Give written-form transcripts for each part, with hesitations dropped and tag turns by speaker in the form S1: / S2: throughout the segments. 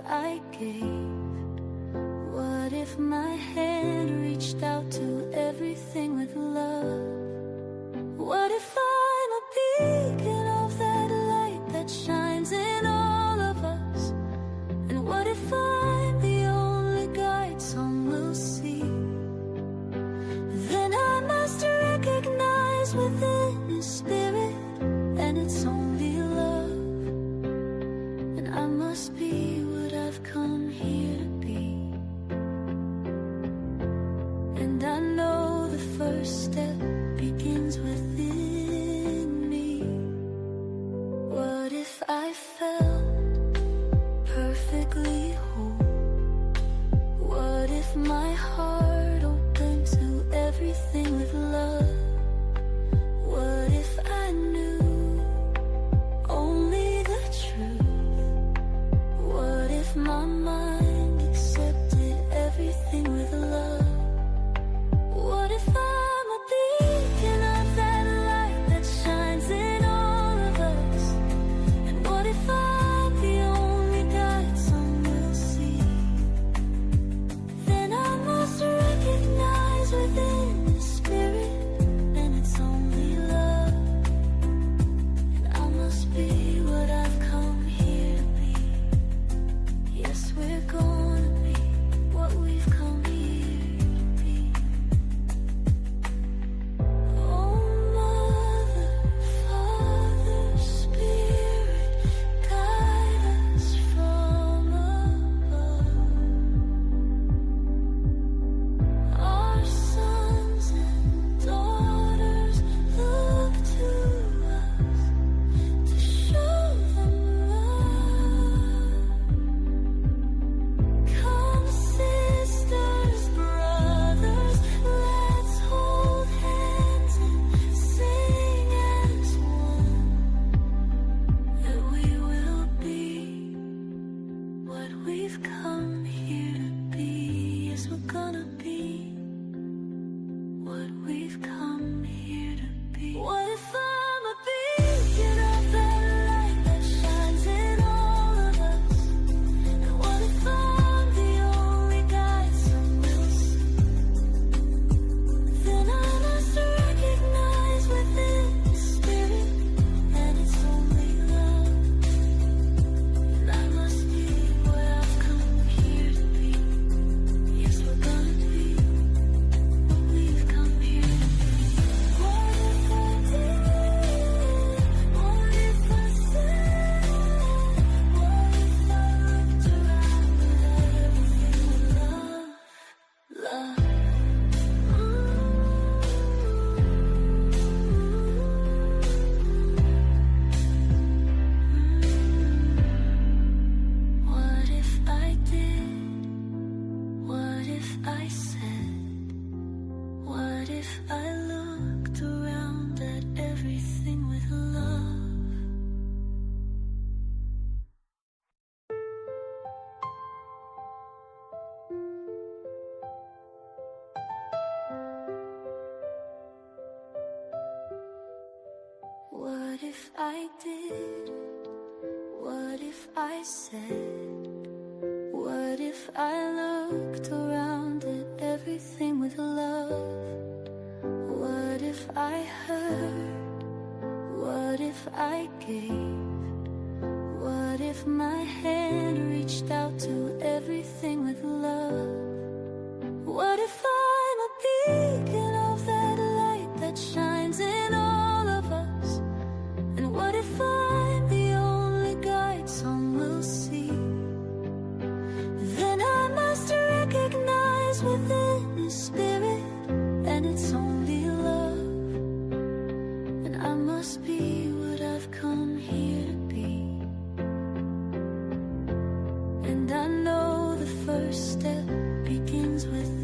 S1: I gave? What if my hand reached out to everything with love? What if I'm a beacon of that light that shines in all of us? And what if I'm the only guide some will see? Then I must recognize within His Spirit, and it's only love. And I must be what I've come here to be. And I know the first step begins within me. What if I felt perfectly whole? What if my heart opened to everything with love? What if I knew only the truth? What if my mind accepted everything with love? What if I'm a beacon of that light that shines in all of us? And what if I'm the only guide some will see? Then I must recognize within the Spirit, and it's only love. And I must be what I've come here to be. Yes, we're gonna be what we've come here to be. Oh, Mother, Father, Spirit, guide us from above. Our sons and daughters look to us to show them love. Come, sisters, brothers, let's hold hands and sing as one, that we will be what we've come here to be. Yes, we're gonna be what we've come here to be. What if I'm a beacon of that light that shines in all of us? And what if I'm the only guide some will see? Then I must recognize within the Spirit, and it's only love. And I must be what I've come here to be. Yes, we're gonna be what we've come here to be. What if I did? What if I said? What if I looked around at everything with love? Love. What if I did? What if I said? What if I looked around at everything with love? What if I did? What if I said? What if I looked around at everything with love? What if I heard? What if I gave? What if my hand reached out to everything with love? What if I'm a beacon of that light that shines in all of us? And what if I'm the only guide some will see? Then I must recognize within His Spirit, and it's only love. And I must be what I've come here to be. And I know the first step begins within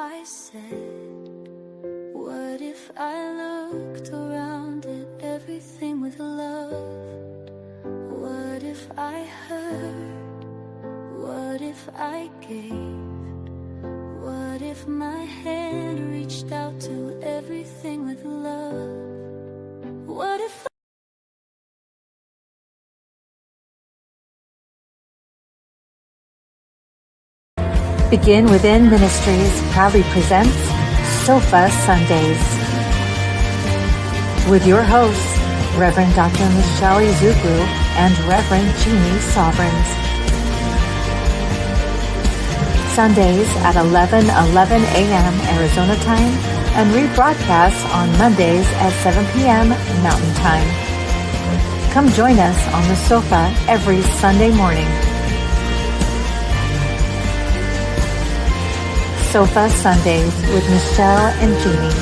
S1: I said, what if I looked around at everything with love? What if I heard? What if I gave? What if my hand reached out to everything with love? What if
S2: Begin Within Ministries proudly presents Sofa Sundays with your hosts, Reverend Dr. Michelle Izugwu and Reverend Jeannie Sovereigns. Sundays at 11:11 a.m. Arizona time and rebroadcasts on Mondays at 7 p.m. Mountain Time. Come join us on the sofa every Sunday morning. Sofa Sundays with Michelle and Jeannie.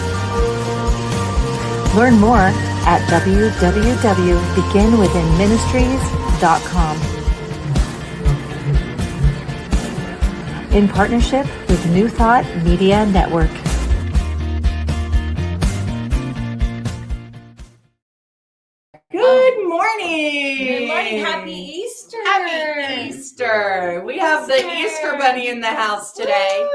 S2: Learn more at www.beginwithinministries.com. In partnership with New Thought Media Network.
S3: Good morning.
S4: Good morning. Happy Easter.
S3: Happy Easter. We have the Easter Bunny in the house today.
S4: Ooh,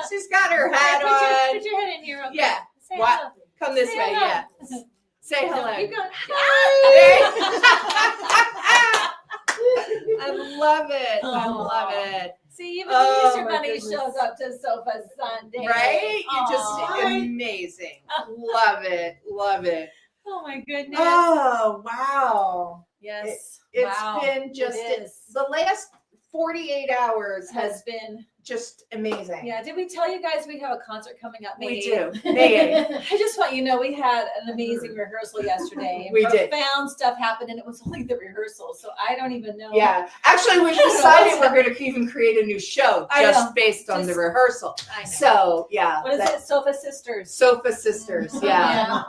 S3: She's got her hat on.
S4: Put your head in here. Okay.
S3: Yeah.
S4: Say
S3: What?
S4: hello.
S3: Come this
S4: Say
S3: way.
S4: hello.
S3: Yeah. Say
S4: No,
S3: hello.
S4: keep going.
S3: I love it. I
S4: Aw.
S3: love it.
S4: See, even
S3: Oh,
S4: the Easter
S3: my
S4: Bunny
S3: goodness.
S4: shows up to Sofa Sunday.
S3: Right? You just
S4: Aw.
S3: amazing. Love it. Love it.
S4: Oh my goodness.
S3: Oh, wow.
S4: Yes.
S3: It's
S4: Wow.
S3: been just
S4: It is.
S3: the last 48 hours
S4: Has been.
S3: just amazing.
S4: Yeah. Did we tell you guys we have a concert coming up?
S3: We
S4: May
S3: do.
S4: 8th?
S3: May 8th.
S4: I just want you to know we had an amazing rehearsal yesterday. And
S3: We did.
S4: profound stuff happened, and it was only the rehearsal, so I don't even know.
S3: Yeah. Actually, we've decided we're going to even create a new show
S4: I
S3: just
S4: know.
S3: based on the
S4: Just-
S3: rehearsal.
S4: I know.
S3: So, yeah.
S4: What is
S3: that-
S4: it? Sofa Sisters.
S3: Sofa Sisters. Yeah.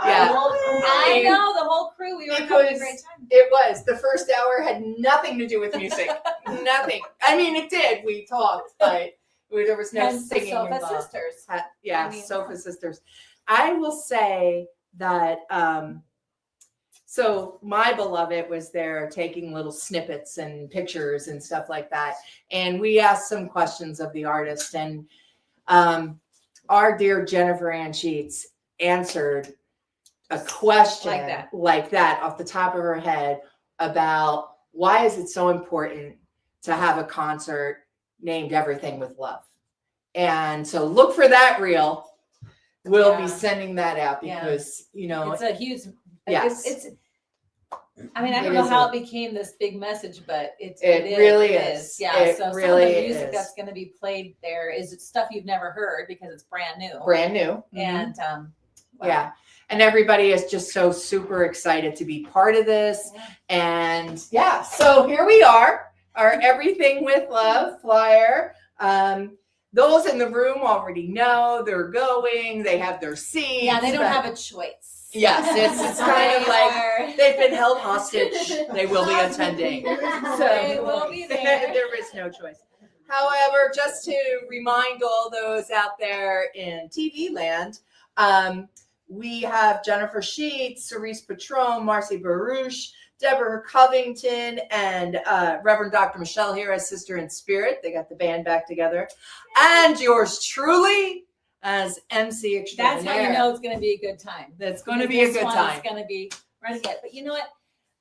S3: Yeah.
S4: I know the whole crew. We were having a
S3: Because
S4: great time.
S3: It was. The first hour had nothing to do with music. Nothing. I mean, it did. We talked, but there was no
S4: Hence the
S3: singing
S4: Sofa
S3: involved.
S4: Sisters.
S3: Yeah,
S4: I mean,
S3: Sofa Sisters. I will say that so my beloved was there taking little snippets and pictures and stuff like that. And we asked some questions of the artist, and our dear Jennifer Ann Sheets answered a question like that off the top of her head about why is it so important to have a concert named Everything with Love. And so look for that reel. We'll be sending that out because, you know,
S4: It's a huge.
S3: Yes.
S4: It's I mean, I
S3: It
S4: don't know
S3: is
S4: how
S3: a-
S4: it became this big message, but
S3: It really is.
S4: Yeah.
S3: It
S4: So
S3: really
S4: some of the music
S3: is.
S4: that's going to be played there is stuff you've never heard because it's brand new.
S3: brand new.
S4: And wow.
S3: Yeah. And everybody is just so super excited to be part of this.
S4: Yeah.
S3: And yeah, so here we are, our Everything with Love flyer. Those in the room already know they're going, they have their seats.
S4: Yeah, they don't
S3: but-
S4: have a choice.
S3: Yes, it's kind of like
S4: They
S3: they've been held hostage. They will be attending.
S4: They will be there.
S3: There is no choice. However, just to remind all those out there in TV land, we have Jennifer Sheets, Cerise Patron, Marcy Baruch, Deborah Covington, and Reverend Dr. Michelle here as Sister in Spirit. They got the band back together. And yours truly as MC
S4: That's
S3: extraordinaire.
S4: how you know it's going to be a good time.
S3: That's going to be a
S4: This
S3: good
S4: one
S3: time.
S4: is going to be running it. But you know what?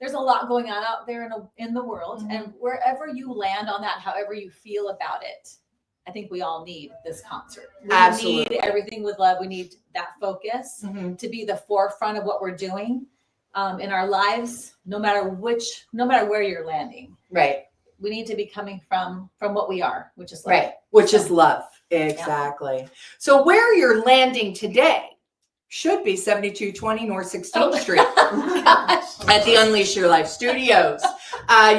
S4: There's a lot going on out there in the world,
S3: Mm-hmm.
S4: and wherever you land on that, however you feel about it, I think we all need this concert. We
S3: Absolutely.
S4: need Everything with Love. We need that focus
S3: Mhm.
S4: to be the forefront of what we're doing in our lives, no matter where you're landing.
S3: Right,
S4: We need to be coming from what we are, which is love.
S3: right. Which is love. Exactly. So where you're landing today should be 7220 North 16th Street
S4: Gosh.
S3: at the Unleash Your Life Studios.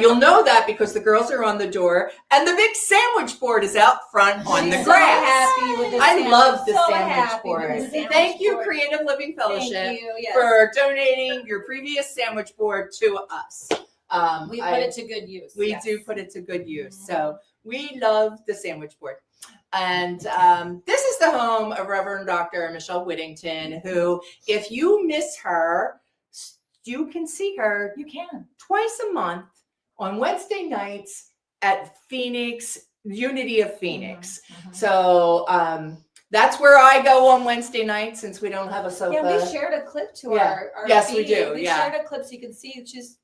S3: You'll know that because the girls are on the door and the big sandwich board is out front on the
S4: I'm
S3: grass.
S4: So happy with the
S3: I
S4: sandwich.
S3: love the
S4: So
S3: sandwich
S4: happy with
S3: board.
S4: the sandwich
S3: Thank you,
S4: board.
S3: Creative Living Fellowship,
S4: Thank you. Yes.
S3: for donating your previous sandwich board to us.
S4: We put it to good use.
S3: We
S4: yes.
S3: do put it to good use. So We love the sandwich board. And this is the home of Reverend Dr. Michelle Whittington, who, if you miss her, you can see her
S4: You can.
S3: twice a month on Wednesday nights at Phoenix, Unity of Phoenix. So that's where I go on Wednesday night since we don't have a sofa.
S4: Yeah, we shared a clip to our
S3: Yes, we
S4: feed.
S3: do,
S4: We
S3: yeah.
S4: shared a clip so you can see she's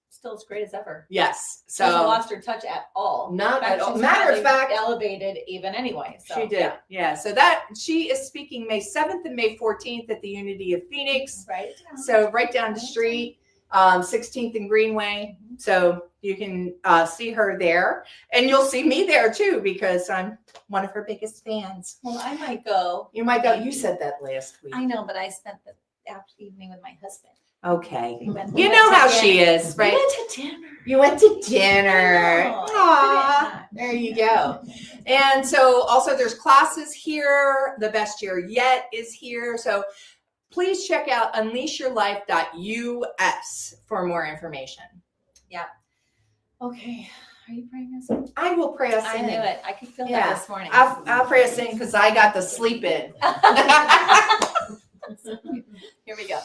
S4: still as great as ever.
S3: Yes.
S4: She hasn't
S3: So
S4: lost her touch at all.
S3: not
S4: In fact,
S3: at all.
S4: she's
S3: Matter of
S4: probably
S3: fact,
S4: elevated even anyway. So,
S3: she did. Yeah. So that she is speaking May 7th and May 14th at the Unity of Phoenix.
S4: Right.
S3: So right down the street, 16th and Greenway. So you can see her there, and you'll see me there too because I'm one of her biggest fans.
S4: Well, I might go.
S3: You might go. You said that last week.
S4: I know, but I spent the evening with my husband.
S3: Okay.
S4: We went
S3: You
S4: to
S3: know how
S4: dinner.
S3: she is, right?
S4: We went to dinner.
S3: You went to dinner.
S4: I know,
S3: Aw,
S4: I
S3: there you go. And so also there's classes here. The best year yet is here. So please check out unleashyourlife.us for more information.
S4: Okay. Are you praying us in?
S3: I will pray us
S4: I
S3: in.
S4: knew it. I could feel
S3: Yeah.
S4: that this morning.
S3: I'll pray us in because I got to sleep in.
S4: Here we go.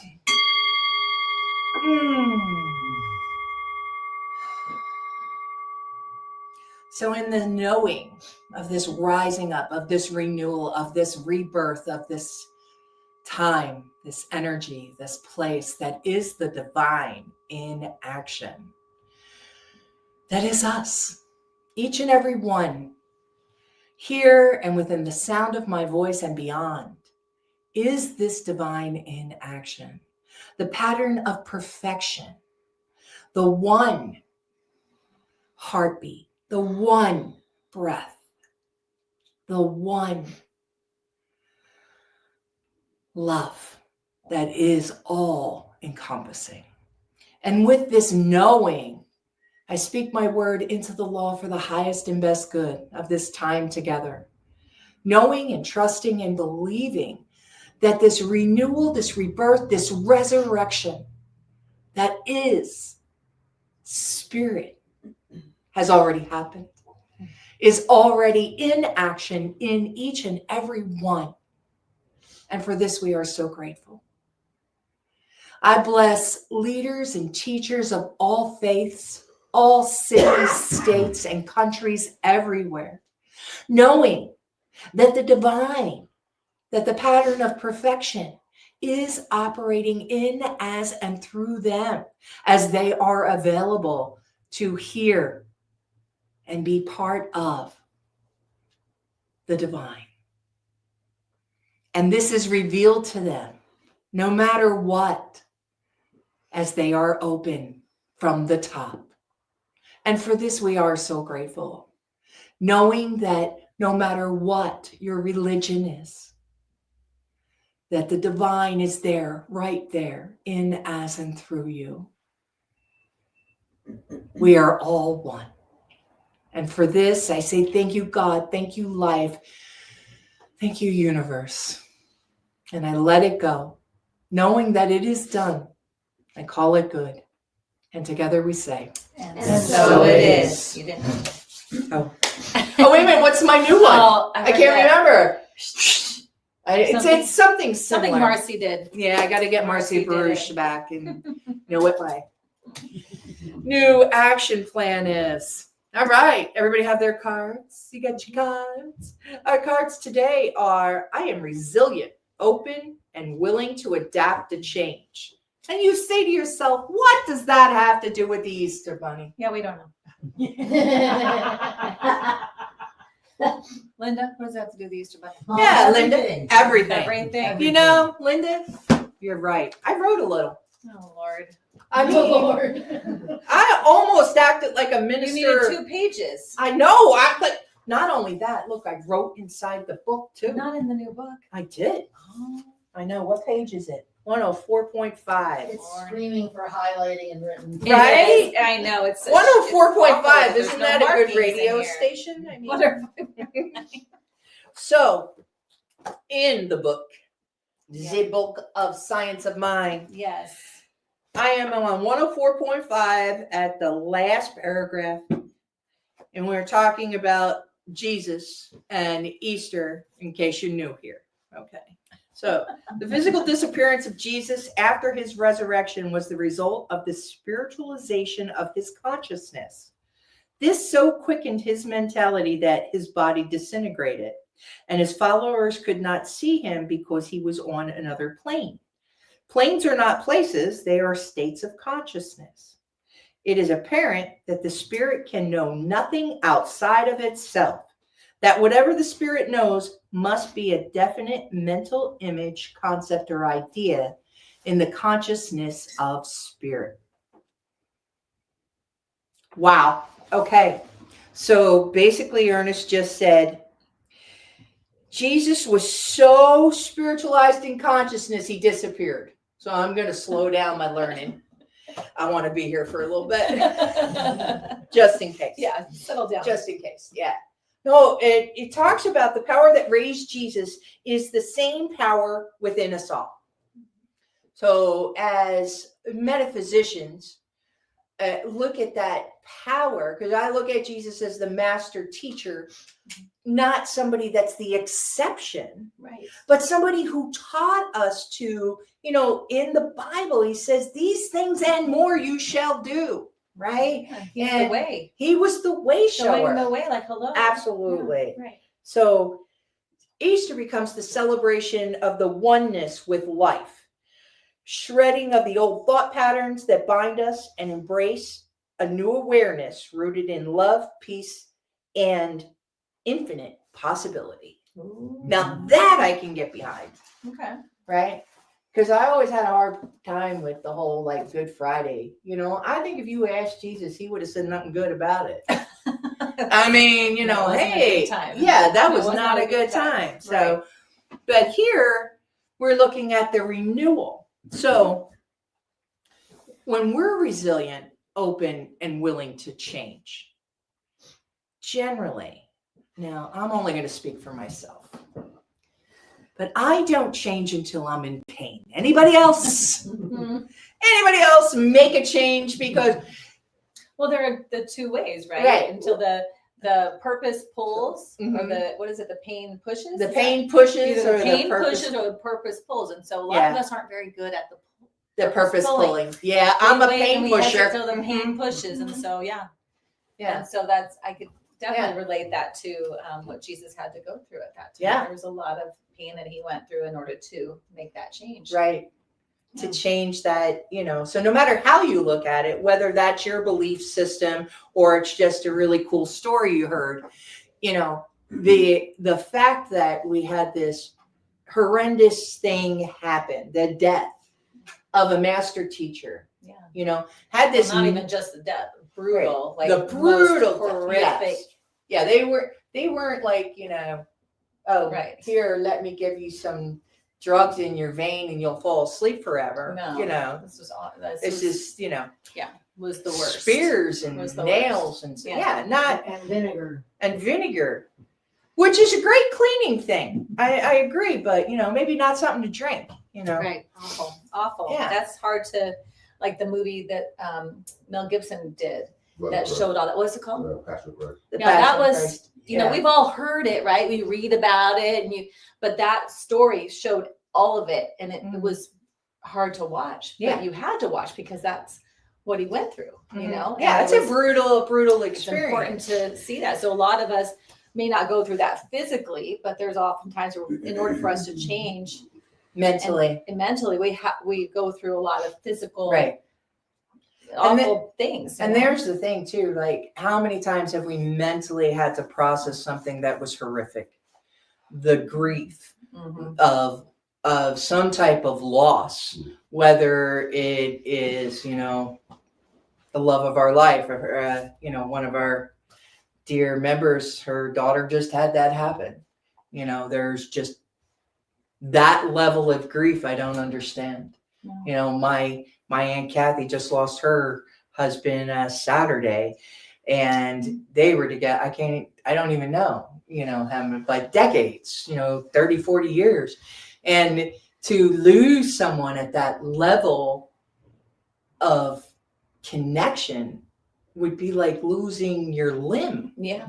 S3: So in the knowing of this rising up, of this renewal, of this rebirth, of this time, this energy, this place that is the divine in action, that is us, each and every one, here and within the sound of my voice and beyond, is this divine in action, the pattern of perfection, the one heartbeat, the one breath, the one love that is all encompassing. And with this knowing, I speak my word into the law for the highest and best good of this time together. Knowing and trusting and believing that this renewal, this rebirth, this resurrection that is spirit has already happened, is already in action in each and every one. And for this, we are so grateful. I bless leaders and teachers of all faiths, all cities, states, and countries everywhere, knowing that the divine, that the pattern of perfection is operating in, as, and through them as they are available to hear and be part of the divine. And this is revealed to them no matter what, as they are open from the top. And for this, we are so grateful, knowing that no matter what your religion is, that the divine is there, right there, in, as, and through you. We are all one. And for this, I say thank you, God. Thank you, life. Thank you, universe. And I let it go, knowing that it is done. I call it good. And together we say,
S4: And
S3: so it
S4: is. You didn't.
S3: oh, wait a minute. What's my new one?
S4: Oh,
S3: I can't remember. It's something similar.
S4: Something Marcy did.
S3: Yeah, I got to get Marcy
S4: Marcy did
S3: Baruch back and know what my new action plan is. All right, everybody have their cards? You got your cards? Our cards today are, I am resilient, open, and willing to adapt to change. And you say to yourself, what does that have to do with the Easter Bunny?
S4: Yeah, we don't know. Linda, what does that have to do with the Easter Bunny?
S3: Yeah, Linda, everything.
S4: Everything.
S3: You know, Linda, you're right. I wrote a little.
S4: Oh, Lord.
S3: I mean, I almost acted like a minister.
S4: You needed 2 pages.
S3: I know. But not only that, look, I wrote inside the book too.
S4: Not in the new book.
S3: I did.
S4: Oh,
S3: I know. What page is it? 104.5.
S5: It's screaming for highlighting and written.
S3: Right?
S4: it is. I know. It's
S3: 104.5.
S4: There's
S3: Isn't
S4: no
S3: that a
S4: markings
S3: good
S4: in
S3: radio
S4: here.
S3: station? I mean,
S4: Wonderful.
S3: so in the book, the book of Science of Mind,
S4: Yes.
S3: I am on 104.5 at the last paragraph. And we're talking about Jesus and Easter, in case you're new here. Okay. So the physical disappearance of Jesus after his resurrection was the result of the spiritualization of his consciousness. This so quickened his mentality that his body disintegrated, and his followers could not see him because he was on another plane. Planes are not places, they are states of consciousness. It is apparent that the spirit can know nothing outside of itself, that whatever the spirit knows must be a definite mental image, concept, or idea in the consciousness of spirit. Wow. Okay. So basically, Ernest just said, Jesus was so spiritualized in consciousness, he disappeared. So I'm going to slow down my learning. I want to be here for a little bit, just in case.
S4: Yeah, settle down.
S3: Just in case. Yeah. No, it talks about the power that raised Jesus is the same power within us all. So as metaphysicians, look at that power, because I look at Jesus as the master teacher, not somebody that's the exception,
S4: Right.
S3: but somebody who taught us to, in the Bible, he says, these things and more you shall do, right?
S4: Yeah, he's
S3: And
S4: the way.
S3: He was the way
S4: Showing
S3: shower.
S4: the way, like, hello.
S3: Absolutely.
S4: Yeah, right.
S3: So Easter becomes the celebration of the oneness with life, shredding of the old thought patterns that bind us, and embrace a new awareness rooted in love, peace, and infinite possibility.
S4: Ooh.
S3: Now that I can get behind,
S4: Okay.
S3: right? Because I always had a hard time with the whole Good Friday. I think if you asked Jesus, he would have said nothing good about it. I mean,
S4: It wasn't a
S3: hey,
S4: good time.
S3: yeah, that
S4: It
S3: was
S4: was
S3: not a good time.
S4: Right.
S3: So, but here we're looking at the renewal. So when we're resilient, open, and willing to change, generally, now I'm only going to speak for myself, but I don't change until I'm in pain. Anybody else?
S4: Mhm.
S3: Anybody else make a change? Because
S4: Well, there are the two ways, right?
S3: Right.
S4: Until the purpose pulls, or
S3: Mhm.
S4: the pain pushes.
S3: the
S4: Is
S3: pain pushes
S4: either
S3: or
S4: the
S3: the
S4: pain
S3: purpose,
S4: pushes or the purpose pulls, and so a lot
S3: Yeah.
S4: of us aren't very good at
S3: the purpose
S4: pulling.
S3: pulling. Yeah, I'm a
S4: wait,
S3: pain
S4: and we hesitate
S3: pusher.
S4: till the pain
S3: Mhm.
S4: pushes, and so yeah.
S3: Yeah.
S4: And so I could definitely relate that to what Jesus had to go through at that time.
S3: Yeah.
S4: There was a lot of pain that he went through in order to make that change.
S3: Right.
S4: Yeah.
S3: To change that, so no matter how you look at it, whether that's your belief system or it's just a really cool story you heard, the fact that we had this horrendous thing happen, the death of a master teacher,
S4: Yeah.
S3: had this
S4: Well, not even just the death, brutal, like
S3: the brutal
S4: most horrific.
S3: yes. Yeah, they weren't oh,
S4: Right.
S3: here, let me give you some drugs in your vein and you'll fall asleep forever.
S4: No. This was
S3: This is,
S4: was the worst.
S3: spears and
S4: Was the
S3: nails and
S4: Yeah.
S3: not
S5: And vinegar.
S3: and vinegar, which is a great cleaning thing. I agree, but maybe not something to drink.
S4: Right. Awful.
S3: Yeah.
S4: That's hard to, like the movie that Mel Gibson did that
S6: Right.
S4: showed all that. What's it called?
S6: Passion Christ.
S3: The
S4: Yeah, that
S3: Passion of
S4: was,
S3: Christ.
S4: we've all heard it, right? We read about it, but that story showed all of it, and it
S3: Mhm.
S4: was hard to watch.
S3: Yeah.
S4: But you had to watch because that's what he went through.
S3: Mhm.
S4: And
S3: Yeah,
S4: it
S3: it's a
S4: was-
S3: brutal
S4: It's important
S3: experience.
S4: to see that. So a lot of us may not go through that physically, but there's oftentimes where, in order for us to change
S3: Mentally,
S4: and mentally, we go through a lot of physical,
S3: right.
S4: awful things.
S3: And there's the thing too, how many times have we mentally had to process something that was horrific? The grief
S4: Mhm.
S3: of some type of loss, whether it is, the love of our life, or, one of our dear members, her daughter just had that happen. There's just that level of grief I don't understand.
S4: No.
S3: My Aunt Kathy just lost her husband Saturday, and they were together. I don't even know, him, but decades, 30, 40 years. And to lose someone at that level of connection would be like losing your limb,
S4: Yeah.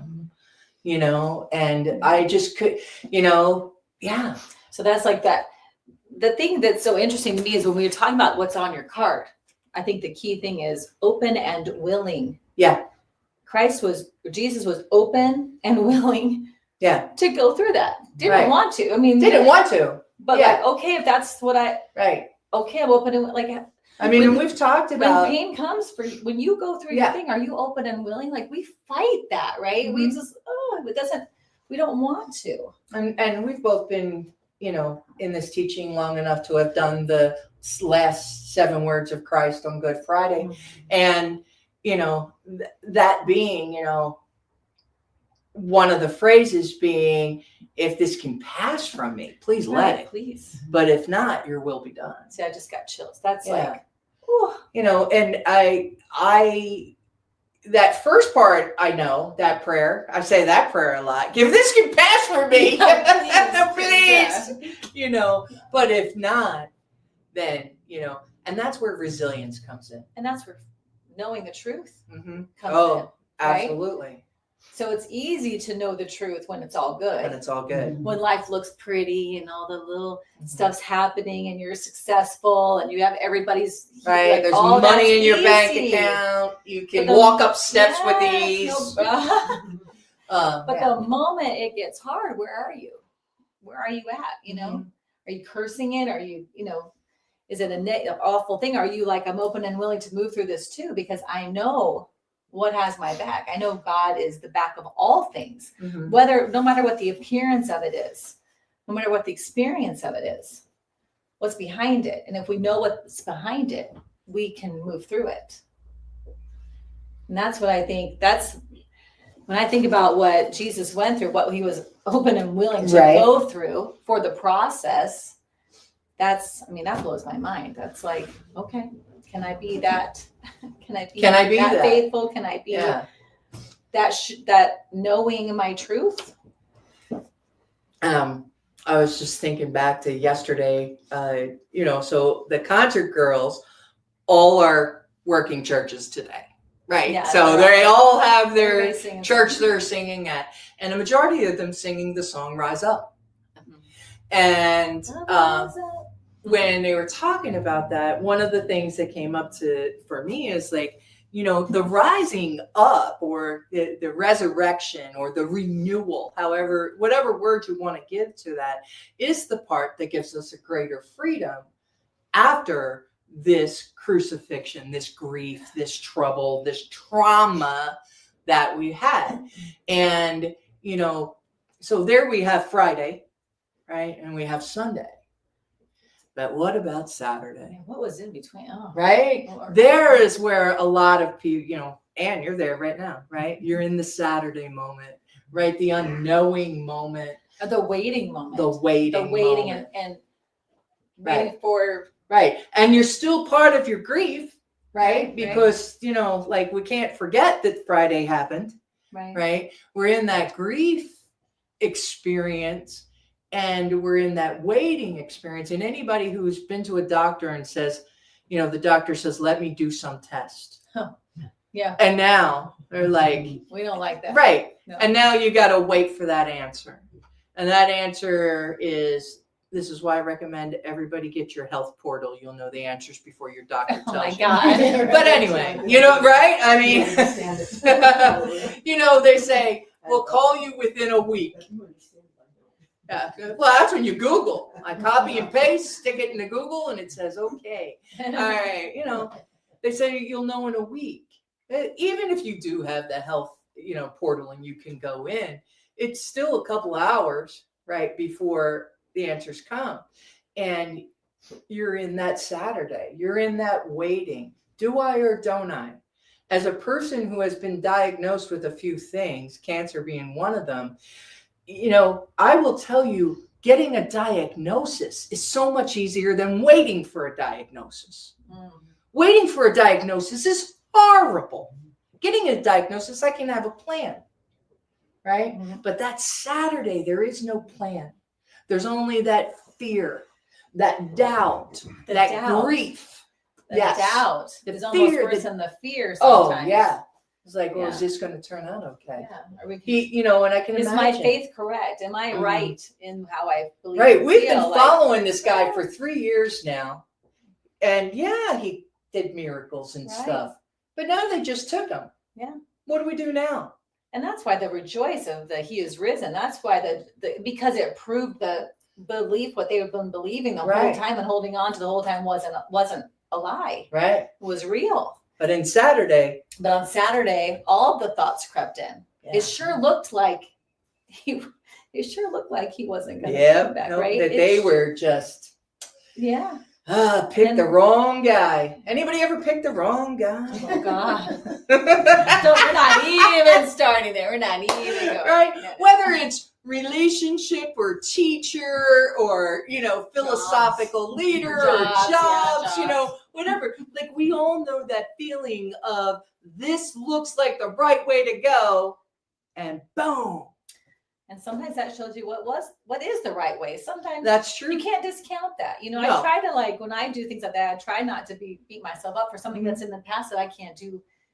S3: and I just could, yeah.
S4: So that's like that. The thing that's so interesting to me is when we were talking about what's on your card, I think the key thing is open and willing.
S3: Yeah.
S4: Jesus was open and willing
S3: Yeah.
S4: to go through that. Didn't
S3: Right.
S4: want to. I mean,
S3: Didn't want to.
S4: but
S3: yeah.
S4: like, okay, if that's what
S3: Right.
S4: okay, I'm open and like,
S3: I mean,
S4: When-
S3: and we've talked
S4: when
S3: about,
S4: pain comes for you, when you go through
S3: Yeah.
S4: your thing, are you open and willing? Like we fight that, right? We
S3: Mhm.
S4: just, we don't want to.
S3: and we've both been, in this teaching long enough to have done the last 7 words of Christ on Good Friday. And, that being, one of the phrases being, if this can pass from me, please let it.
S4: Please.
S3: But if not, your will be done.
S4: See, I just got chills. That's
S3: Yeah.
S4: like, whew.
S3: And I that first part, I know that prayer. I say that prayer a lot. If this can pass for me, please. But if not, then, and that's where resilience comes in.
S4: And that's where knowing the truth
S3: Mm-hmm.
S4: comes
S3: Oh,
S4: in. Right?
S3: absolutely.
S4: So it's easy to know the truth when it's all good.
S3: When it's all good.
S4: When life looks pretty and all the little stuff's happening and you're successful and you have everybody's
S3: Right.
S4: like,
S3: There's
S4: oh, that's
S3: money in your bank
S4: easy.
S3: account. You can
S4: But the-
S3: walk up steps with
S4: Yes,
S3: ease.
S4: no, but
S3: Yeah.
S4: the moment it gets hard, where are you? Where are you at?
S3: Mhm.
S4: Are you cursing it? Are you, is it an awful thing? Are you like, I'm open and willing to move through this too? Because I know what has my back. I know God is the back of all things,
S3: Mhm.
S4: no matter what the appearance of it is, no matter what the experience of it is, what's behind it. And if we know what's behind it, we can move through it. And that's what I think. That's when I think about what Jesus went through, what he was open and willing to
S3: Right.
S4: go through for the process. That blows my mind. That's like, okay, can I be that? Can I be that faithful? Can I be
S3: Yeah.
S4: that knowing my truth?
S3: I was just thinking back to yesterday, so the concert girls all are working churches today, right?
S4: Yeah,
S3: so
S4: they're
S3: they all have their
S4: Everybody's singing
S3: church they're singing at, and a majority of them singing the song Rise Up.
S4: Mhm.
S3: And
S4: Rise up.
S3: when they were talking about that, one of the things that came up for me is like, the rising up or the resurrection or the renewal, whatever word you want to give to that, is the part that gives us a greater freedom after this crucifixion, this grief, this trouble, this trauma that we had. And, so there we have Friday, right? And we have Sunday. But what about Saturday?
S4: What was in between? Oh,
S3: Right?
S4: Lord.
S3: There is where a lot of people, and you're there right now, right? You're in the Saturday moment, right? The unknowing moment,
S4: The waiting moment.
S3: the waiting
S4: and
S3: moment.
S4: waiting for.
S3: Right. And you're still part of your grief, right?
S4: Right.
S3: Because, we can't forget that Friday happened,
S4: Right.
S3: right? We're in that grief experience. And we're in that waiting experience. And anybody who's been to a doctor and says, the doctor says, let me do some test.
S4: Yeah.
S3: And now they're like,
S4: We don't like that.
S3: right.
S4: No.
S3: And now you got to wait for that answer. And that answer is, this is why I recommend everybody get your health portal. You'll know the answers before your doctor tells
S4: Oh my
S3: you.
S4: God.
S3: But anyway, right? I mean, they say, we'll call you within a week. Yeah. Well, that's when you Google. I copy and paste, stick it into Google, and it says, okay. All right. They say you'll know in a week. Even if you do have the health, portal and you can go in, it's still a couple hours, right, before the answers come. And you're in that Saturday. You're in that waiting. Do I or don't I? As a person who has been diagnosed with a few things, cancer being one of them, I will tell you, getting a diagnosis is so much easier than waiting for a diagnosis.
S4: Mm.
S3: Waiting for a diagnosis is horrible. Getting a diagnosis, I can have a plan, right?
S4: Mhm.
S3: But that Saturday, there is no plan. There's only that fear, that doubt,
S4: The
S3: that
S4: doubt.
S3: grief.
S4: The
S3: Yes.
S4: doubt
S3: The
S4: is almost
S3: fear,
S4: worse
S3: the-
S4: than the fear
S3: Oh,
S4: sometimes.
S3: yeah. It's like, well,
S4: Yeah.
S3: is this going to turn out okay?
S4: Yeah. Are we,
S3: And I can
S4: is
S3: imagine.
S4: my faith correct? Am I
S3: Mhm.
S4: right in how I believe?
S3: Right.
S4: and
S3: We've been
S4: feel? Like,
S3: following this guy for 3 years now. And yeah, he did miracles and
S4: Right.
S3: stuff. But now they just took him.
S4: Yeah.
S3: What do we do now?
S4: and that's why the rejoice of the He is risen. That's why the because it proved the belief what they have been believing the
S3: Right.
S4: whole time and holding on to the whole time wasn't a lie.
S3: Right.
S4: It was real.
S3: But in Saturday,
S4: But on Saturday, all the thoughts crept in.
S3: yeah.
S4: It sure looked like he wasn't going to
S3: Yeah,
S4: come back,
S3: no,
S4: right?
S3: that
S4: It
S3: they
S4: sh-
S3: were just
S4: Yeah.
S3: picked the
S4: And-
S3: wrong guy. Anybody ever picked the wrong guy?
S4: Oh God. We're not even starting there. We're not even going.
S3: Right?
S4: No.
S3: Whether it's relationship or teacher or philosophical leader or
S4: Jobs, yeah,
S3: jobs,
S4: jobs.
S3: whatever. Like we all know that feeling of this looks like the right way to go, and boom.
S4: And sometimes that shows you what is the right way. Sometimes
S3: That's true.
S4: you can't discount that.
S3: No.
S4: I try to when I do things like that, I try not to beat myself up for something that's in the past that I can't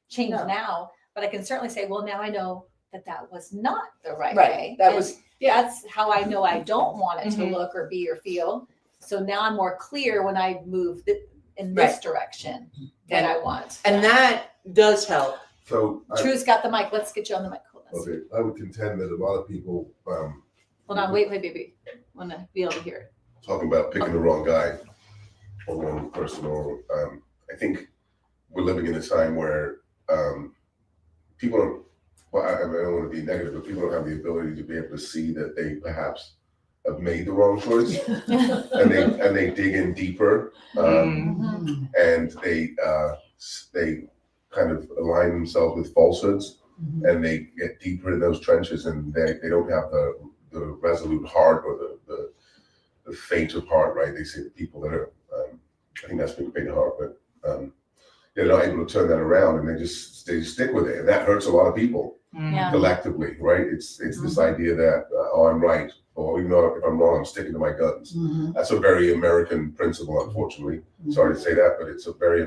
S4: change
S3: No.
S4: now. But I can certainly say, well, now I know that was not the right
S3: Right.
S4: way.
S3: That
S4: And
S3: was
S4: that's how I know I don't want it to
S3: Mhm.
S4: look or be or feel. So now I'm more clear when I move in this
S3: Right.
S4: direction
S3: And-
S4: that I want.
S3: and that does help.
S6: So,
S4: True's got the mic. Let's get you on the mic. Hold on.
S6: okay, I would contend that a lot of people
S4: Hold on. Wait, baby. I want to be able to hear it.
S6: talking about picking the wrong guy or wrong person, or I think we're living in a time where people don't. Well, I don't want to be negative, but people don't have the ability to be able to see that they perhaps have made the wrong choice, and they dig in deeper,
S4: Mm-hmm.
S6: and they kind of align themselves with falsehoods, and they get deeper in those trenches, and they don't have the resolute heart or the faint of heart, right? They say the people that are, I think that's being faint of heart, but they're not able to turn that around, and they stick with it, and that hurts a lot of people
S4: Yeah.
S6: collectively, right? It's this idea that I'm right, or even though if I'm wrong, I'm sticking to my guns. That's a very American principle, unfortunately. Sorry to say that, but that's a very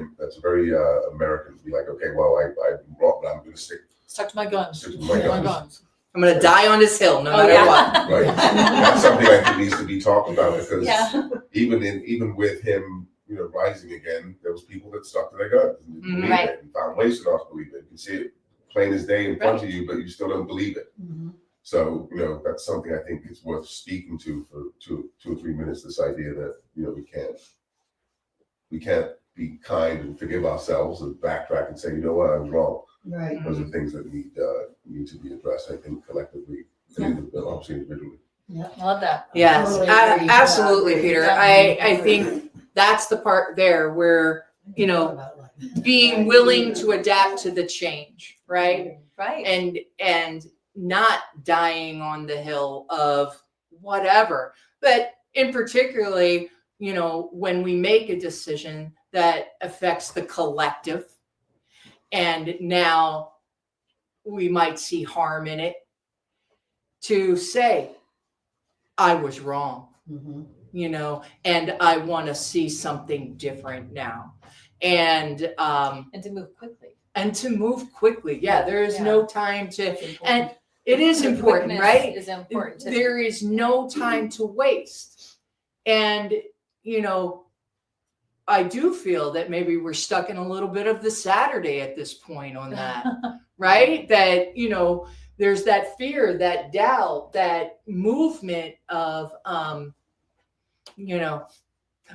S6: American to be like, okay, well, I'm wrong, but I'm going to stick
S4: Stuck to my guns.
S6: to my guns.
S3: I'm going to die on this hill no
S4: Oh,
S3: matter
S4: yeah.
S3: what.
S6: Right. That's something I think needs to be talked about, because
S4: Yeah.
S6: even with him, rising again, there was people that stuck to their guns and didn't believe
S4: Right.
S6: it and found ways to not believe it. You can see it plain as day in front of you, but you still don't believe it. So, that's something I think is worth speaking to for 2 or 3 minutes. This idea that, we can't be kind and forgive ourselves and backtrack and say, you know what, I was wrong.
S5: Right.
S6: Those are things that need to be addressed, I think, collectively, and obviously individually.
S4: I love that.
S3: Yes,
S5: Totally
S3: a-
S5: agree.
S3: absolutely,
S5: Yeah.
S3: Peter.
S4: Yeah.
S3: I think that's the part there where, being willing to adapt to the change, right?
S4: Right.
S3: And not dying on the hill of whatever. But in particularly, when we make a decision that affects the collective, and now we might see harm in it, to say, I was wrong, and I want to see something different now. And
S4: to move quickly.
S3: to move quickly. Yeah, there is no time to, and
S5: And
S3: it is important,
S4: Quickness
S3: right?
S4: Is important. To,
S3: There is no time to waste. And, I do feel that maybe we're stuck in a little bit of the Saturday at this point on that, right? That, there's that fear, that doubt, that movement of,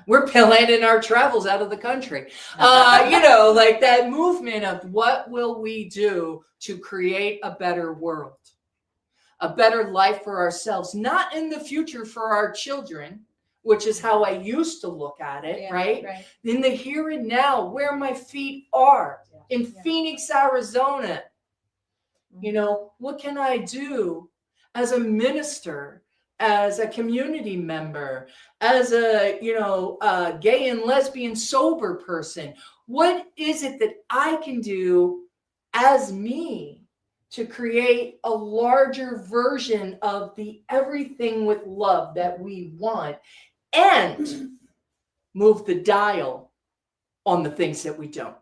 S3: we're planning our travels out of the country. Like that movement of what will we do to create a better world, a better life for ourselves, not in the future for our children, which is how I used to look at it,
S4: Yeah,
S3: right? In the here and now, where my feet are in
S4: Yeah.
S3: Phoenix, Arizona. What can I do as a minister, as a community member, as a, a gay and lesbian sober person? What is it that I can do as me to create a larger version of the everything with love that we want, and move the dial on the things that we don't?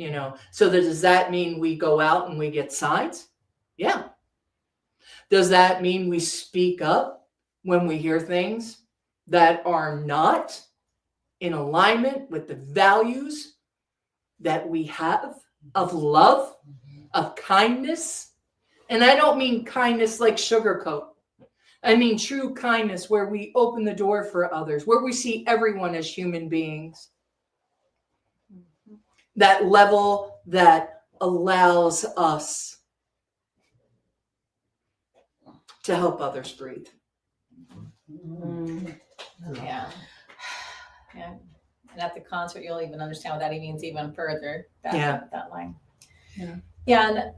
S3: you know. So does that mean we go out and we get signs? Yeah. Does that mean we speak up when we hear things that are not in alignment with the values that we have of love, of kindness? And I don't mean kindness like sugarcoat. I mean true kindness where we open the door for others, where we see everyone as human beings. That level that allows us to help others breathe.
S4: Yeah. Yeah. And at the concert, you'll even understand what that means even further. That line.
S3: Yeah.
S4: Yeah.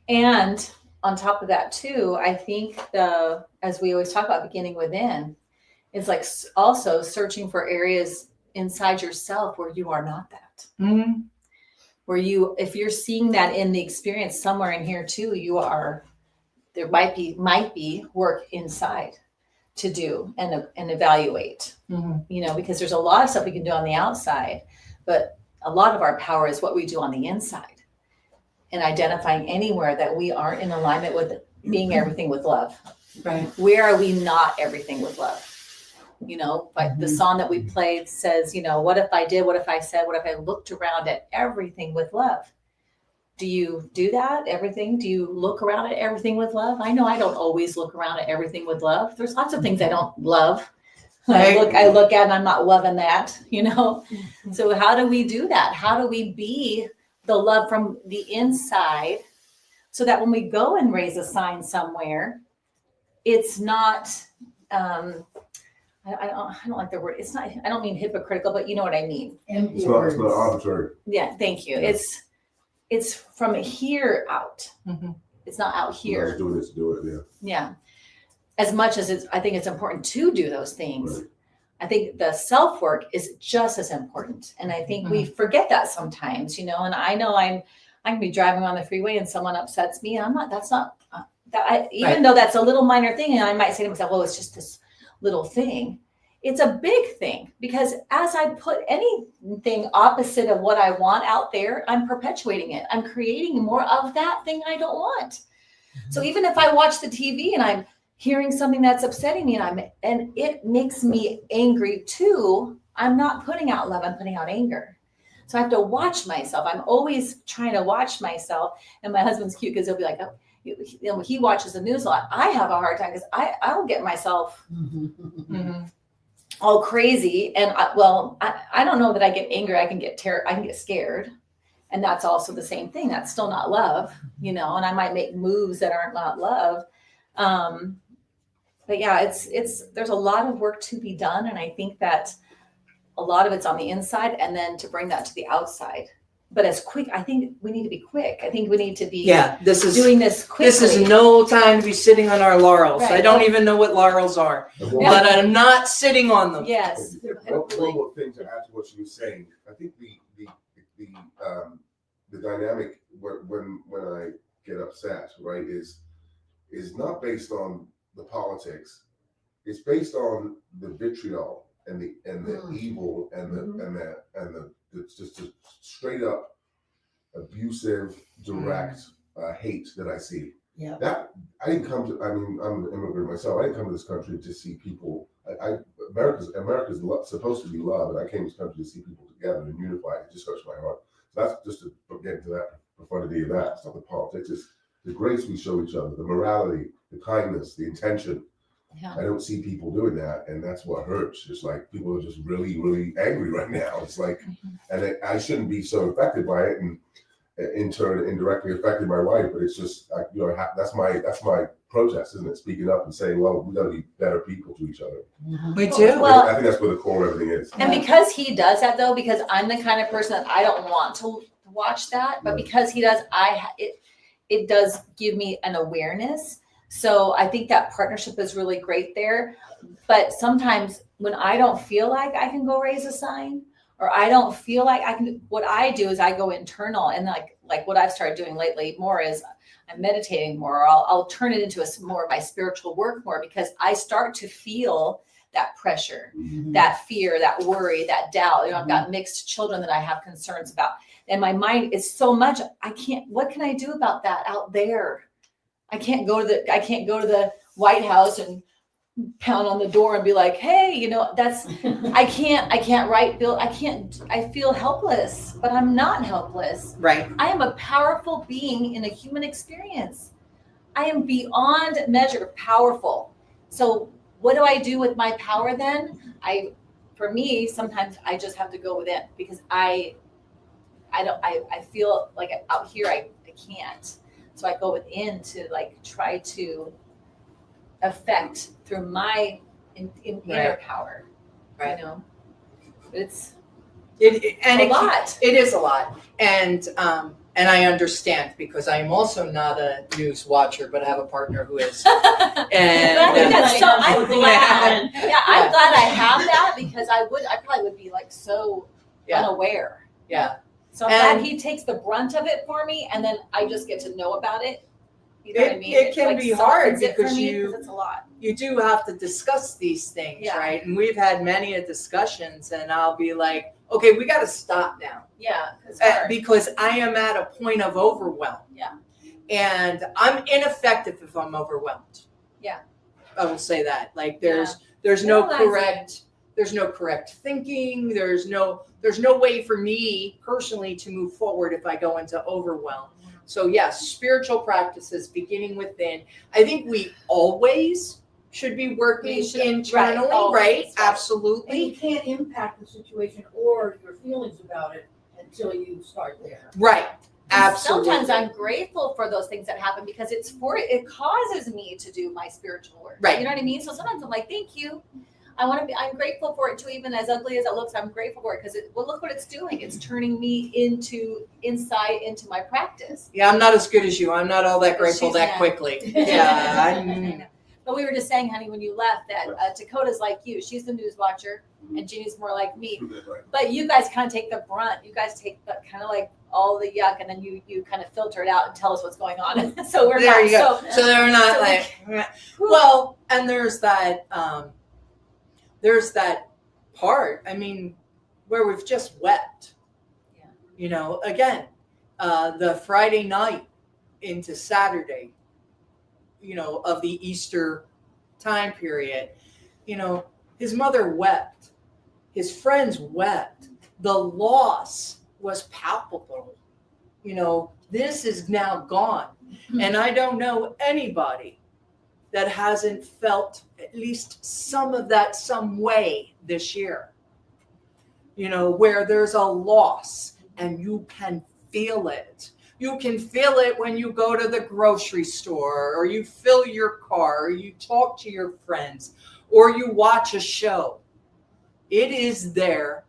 S4: And on top of that too, I think as we always talk about beginning within, is like also searching for areas inside yourself where you are not that.
S3: Mm-hmm.
S4: Where if you're seeing that in the experience somewhere in here too, there might be work inside to do and evaluate, because there's a lot of stuff we can do on the outside, but a lot of our power is what we do on the inside, and identifying anywhere that we aren't in alignment with being everything with love.
S3: Right.
S4: Where are we not everything with love? Like the song that we played says, what if I did, what if I said, what if I looked around at everything with love? Do you do that? Everything? Do you look around at everything with love? I know I don't always look around at everything with love. There's lots of things I don't love. I look at and I'm not loving that, So how do we do that? How do we be the love from the inside so that when we go and raise a sign somewhere, it's not, I don't like the word. It's not, I don't mean hypocritical, but you know what I mean.
S6: It's not arbitrary.
S4: Yeah. Thank you.
S6: Yeah.
S4: It's from here out.
S3: Mm-hmm.
S4: It's not out here.
S6: Just doing it to do it. Yeah.
S4: Yeah. As much as I think it's important to do those things,
S6: Right.
S4: I think the self-work is just as important. And I think we forget that sometimes, and I know I can be driving on the freeway and someone upsets me. And even though that's a little minor thing, and I might say to myself, well, it's just this little thing. It's a big thing, because as I put anything opposite of what I want out there, I'm perpetuating it. I'm creating more of that thing I don't want. Mm-hmm. So even if I watch the TV and I'm hearing something that's upsetting me and it makes me angry too, I'm not putting out love, I'm putting out anger. So I have to watch myself. I'm always trying to watch myself. And my husband's cute because he'll be like, oh, he watches the news a lot. I have a hard time because I'll get myself all crazy. And I don't know that I get angry. I can get I can get scared. And that's also the same thing. That's still not love, and I might make moves that aren't not love. But yeah, there's a lot of work to be done. And I think that a lot of it's on the inside, and then to bring that to the outside. But I think we need to be quick. I think we need to be doing this quickly.
S3: This is no time to be sitting on our laurels.
S4: Right.
S3: I don't even know what laurels are, but I'm not sitting on them.
S4: Yes.
S6: One more thing to add to what she was saying. I think the dynamic when I get upset, right, is not based on the politics. It's based on the vitriol and the evil and the just a straight up abusive, direct hate that I see.
S5: Yeah.
S6: That I didn't come to. I mean, I'm an immigrant myself. I didn't come to this country to see people. America's supposed to be love, and I came to this country to see people together and unified. It just hurts my heart. So that's just to get into that profundity of that. It's not the politics. It's the grace we show each other, the morality, the kindness, the intention.
S4: Yeah.
S6: I don't see people doing that, and that's what hurts. It's like people are just really, really angry right now. It's like, and I shouldn't be so affected by it, and in turn, indirectly affected my wife. But it's just, that's my protest, isn't it? Speaking up and saying, well, we got to be better people to each other.
S3: We do.
S4: Well,
S6: I think that's where the core of everything is.
S4: And because he does that though, because I'm the kind of person that I don't want to watch that, but because he does, it does give me an awareness. So I think that partnership is really great there. But sometimes when I don't feel like I can go raise a sign, or I don't feel like I can, what I do is I go internal, and like what I've started doing lately more is I'm meditating more. I'll turn it into more of my spiritual work more, because I start to feel that pressure, that fear, that worry, that doubt. I've got mixed children that I have concerns about. And my mind is so much, what can I do about that out there? I can't go to the White House and pound on the door and be like, hey, I can't write bill. I feel helpless, but I'm not helpless.
S3: Right.
S4: I am a powerful being in a human experience. I am beyond measure powerful. So what do I do with my power then? For me, sometimes I just have to go within because I feel like out here I can't. So I go within to like try to affect through my inner power.
S3: Right.
S4: It's
S3: It
S4: a lot.
S3: It is a lot, and I understand because I am also not a news watcher, but I have a partner who is. And
S4: I think that's so. I'm glad.
S5: Yeah.
S4: Yeah, I'm glad I have that because I probably would be like so
S3: Yeah.
S4: unaware.
S3: Yeah.
S4: So I'm glad he takes the brunt of it for me, and then I just get to know about it. You know what I mean?
S3: It can be hard
S4: softens it for
S3: because
S4: me,
S3: you-
S4: it's a lot.
S3: You do have to discuss these things,
S4: Yeah.
S3: right? And we've had many a discussions, and I'll be like, okay, we got to stop now.
S4: Yeah, it's hard.
S3: Because I am at a point of overwhelm.
S4: Yeah.
S3: And I'm ineffective if I'm overwhelmed.
S4: Yeah.
S3: I will say that. Like there's no correct thinking. There's no way for me personally to move forward if I go into overwhelm. So yes, spiritual practices beginning within. I think we always should be working
S4: We should,
S3: internally,
S4: right, always,
S3: right?
S4: right.
S3: Absolutely.
S5: And you can't impact the situation or your feelings about it until you start there.
S3: Right.
S4: And
S3: Absolutely.
S4: Sometimes I'm grateful for those things that happen because it causes me to do my spiritual work.
S3: Right.
S4: You know what I mean? So sometimes I'm like, thank you. I'm grateful for it too, even as ugly as it looks, I'm grateful for it because look what it's doing. It's turning me inside into my practice.
S3: Yeah, I'm not as good as you. I'm not all that grateful
S4: She's
S3: that
S4: not.
S3: quickly. Yeah.
S4: I know. But we were just saying, honey, when you left that Dakota's like you. She's the news watcher and Jeannie's more like me. But you guys kind of take the brunt. You guys take the kind of like all the yuck and then you kind of filter it out and tell us what's going on. So we're
S3: There
S4: not.
S3: you go. So they're not
S4: so
S3: like, well, and there's that part, I mean, where we've just wept.
S4: Yeah.
S3: Again, the Friday night into Saturday, of the Easter time period, his mother wept, his friends wept, the loss was palpable. This is now gone. And I don't know anybody that hasn't felt at least some of that some way this year, where there's a loss and you can feel it. You can feel it when you go to the grocery store or you fill your car or you talk to your friends or you watch a show. It is there.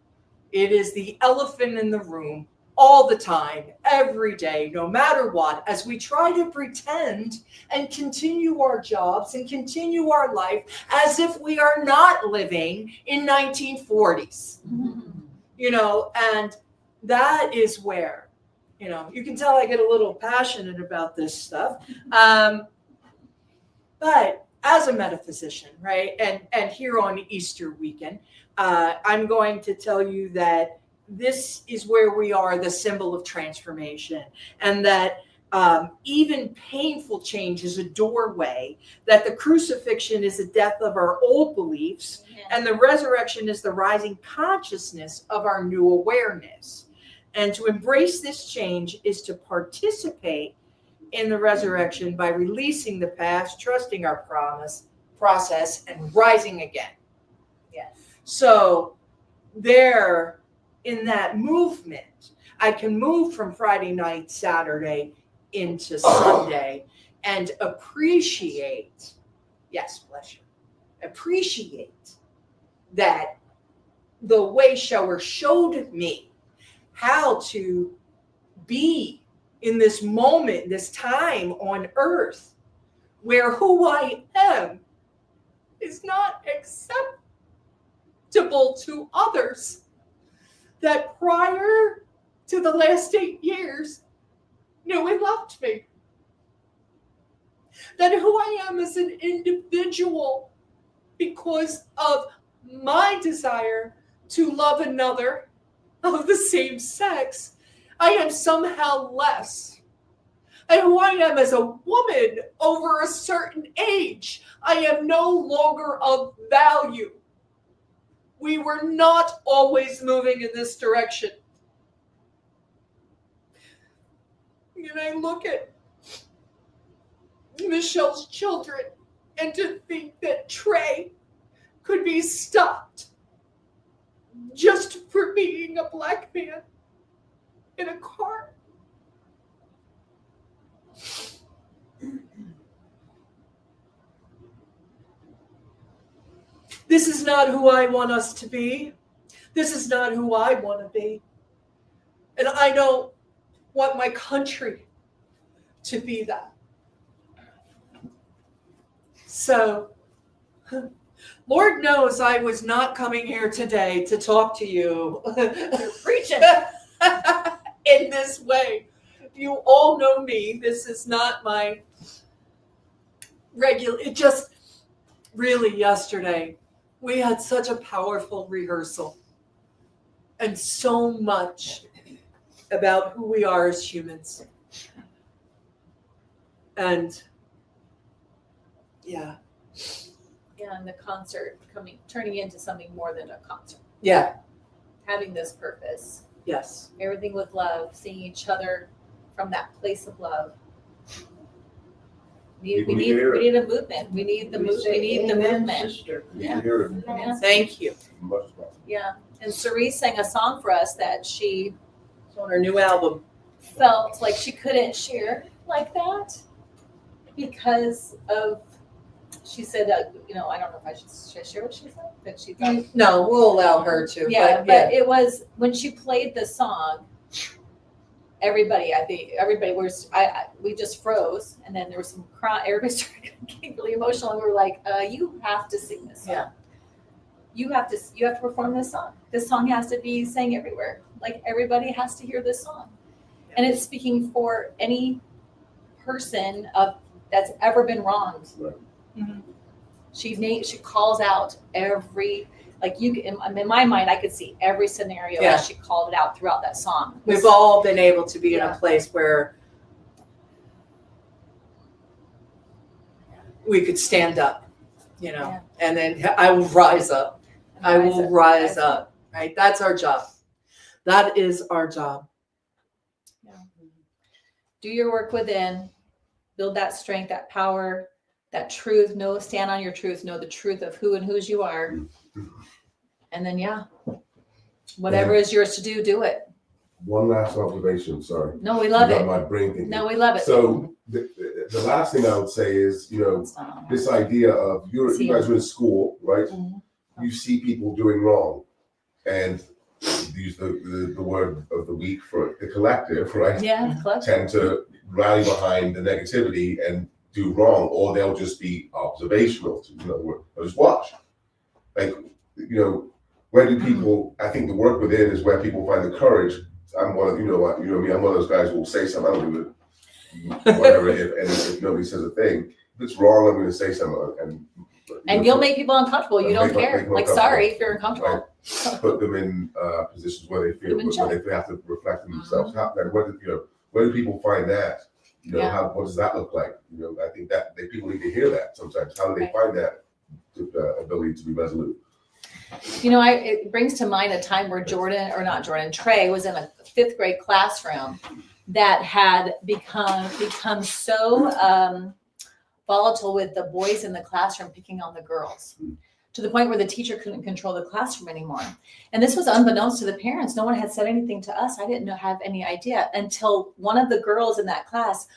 S3: It is the elephant in the room all the time, every day, no matter what, as we try to pretend and continue our jobs and continue our life as if we are not living in 1940s, and that is where, you can tell I get a little passionate about this stuff. But as a metaphysician, right, and here on Easter weekend, I'm going to tell you that this is where we are, the symbol of transformation, and that even painful change is a doorway, that the crucifixion is the death of our old beliefs, and the resurrection is the rising consciousness of our new awareness. And to embrace this change is to participate in the resurrection by releasing the past, trusting our process, and rising again.
S4: Yes.
S3: So there, in that movement, I can move from Friday night, Saturday into Sunday and appreciate, yes, bless you, appreciate that the way shower showed me how to be in this moment, this time on earth, where who I am is not acceptable to others. That prior to the last 8 years, no one loved me. That who I am as an individual, because of my desire to love another of the same sex,
S7: I am somehow less. And who I am as a woman over a certain age, I am no longer of value. We were not always moving in this direction. And I look at Michelle's children, and to think that Trey could be stopped just for being a black man in a car. This is not who I want us to be. This is not who I want to be. And I don't want my country to be that. So, Lord knows I was not coming here today to talk to you.
S5: You're preaching.
S7: In this way. You all know me. This is not my regular. It just really yesterday, we had such a powerful rehearsal and so much about who we are as humans. And yeah.
S4: Yeah, and the concert turning into something more than a concert.
S7: Yeah.
S4: Having this purpose.
S7: Yes.
S4: Everything with love, seeing each other from that place of love. We need a movement. We need the movement. We need the
S5: Amen,
S4: movement.
S5: sister.
S6: You hear it
S4: Yeah.
S7: Thank you.
S6: as much as possible.
S4: Yeah. And Cerise sang a song for us that she
S7: It's on her new album.
S4: felt like she couldn't share like that because of, she said, I don't know if I should share what she said, but she thought,
S3: No, we'll allow her to.
S4: yeah, but it was, when she played the song, everybody was, we just froze, and then there was some cry, everybody started getting really emotional, and we were like, you have to sing this song.
S3: Yeah.
S4: You have to perform this song. This song has to be sang everywhere. Like, everybody has to hear this song. And it's speaking for any person that's ever been wronged.
S6: Right.
S7: Mhm.
S4: She calls out every, like, in my mind, I could see every scenario
S3: Yeah.
S4: as she called it out throughout that song.
S3: We've all been able to be in
S4: Yeah.
S3: a place where we could stand up,
S4: Yeah.
S3: and then I will rise up. I will rise up, right? That's our job. That is our job.
S4: Do your work within, build that strength, that power, that truth. Stand on your truth. Know the truth of who and whose you are. And then, whatever is yours to do, do it.
S6: One last observation, sorry.
S4: No, we love
S6: You got
S4: it.
S6: my brain thinking.
S4: No, we love it.
S6: So the last thing I would say is, this idea of you guys are in school, right?
S4: Mhm.
S6: You see people doing wrong, and use the word of the week for the collective, right?
S4: Yeah, clutch.
S6: Tend to rally behind the negativity and do wrong, or they'll just be observational. They'll just watch. Like, where do people? I think the work within is where people find the courage. I'm one of me. I'm one of those guys who will say something. I don't give a whatever. if nobody says a thing, if it's wrong, I'm going to say something.
S4: And you'll make people uncomfortable. You
S6: Make
S4: don't
S6: them
S4: care. Like,
S6: uncomfortable.
S4: sorry if you're uncomfortable.
S6: put them in positions where they feel
S4: Give them a
S6: where they have to reflect on themselves. Where do people find that?
S4: Yeah.
S6: What does that look like? I think that people need to hear that sometimes. How do they
S4: Right.
S6: find that ability to be resolute?
S4: It brings to mind a time where Trey was in a 5th grade classroom that had become so volatile with the boys in the classroom picking on the girls, to the point where the teacher couldn't control the classroom anymore. And this was unbeknownst to the parents. No one had said anything to us. I didn't have any idea until one of the girls in that class,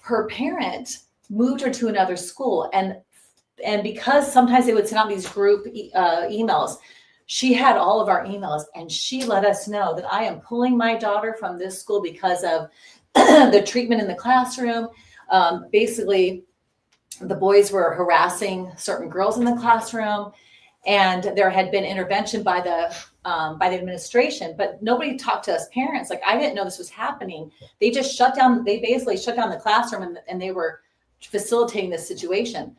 S4: her parent moved her to another school. And because sometimes they would send out these group emails, she had all of our emails, and she let us know that I am pulling my daughter from this school because of the treatment in the classroom. Basically, the boys were harassing certain girls in the classroom, and there had been intervention by the administration, but nobody talked to us parents. Like, I didn't know this was happening. They just basically shut down the classroom, and they were facilitating this situation.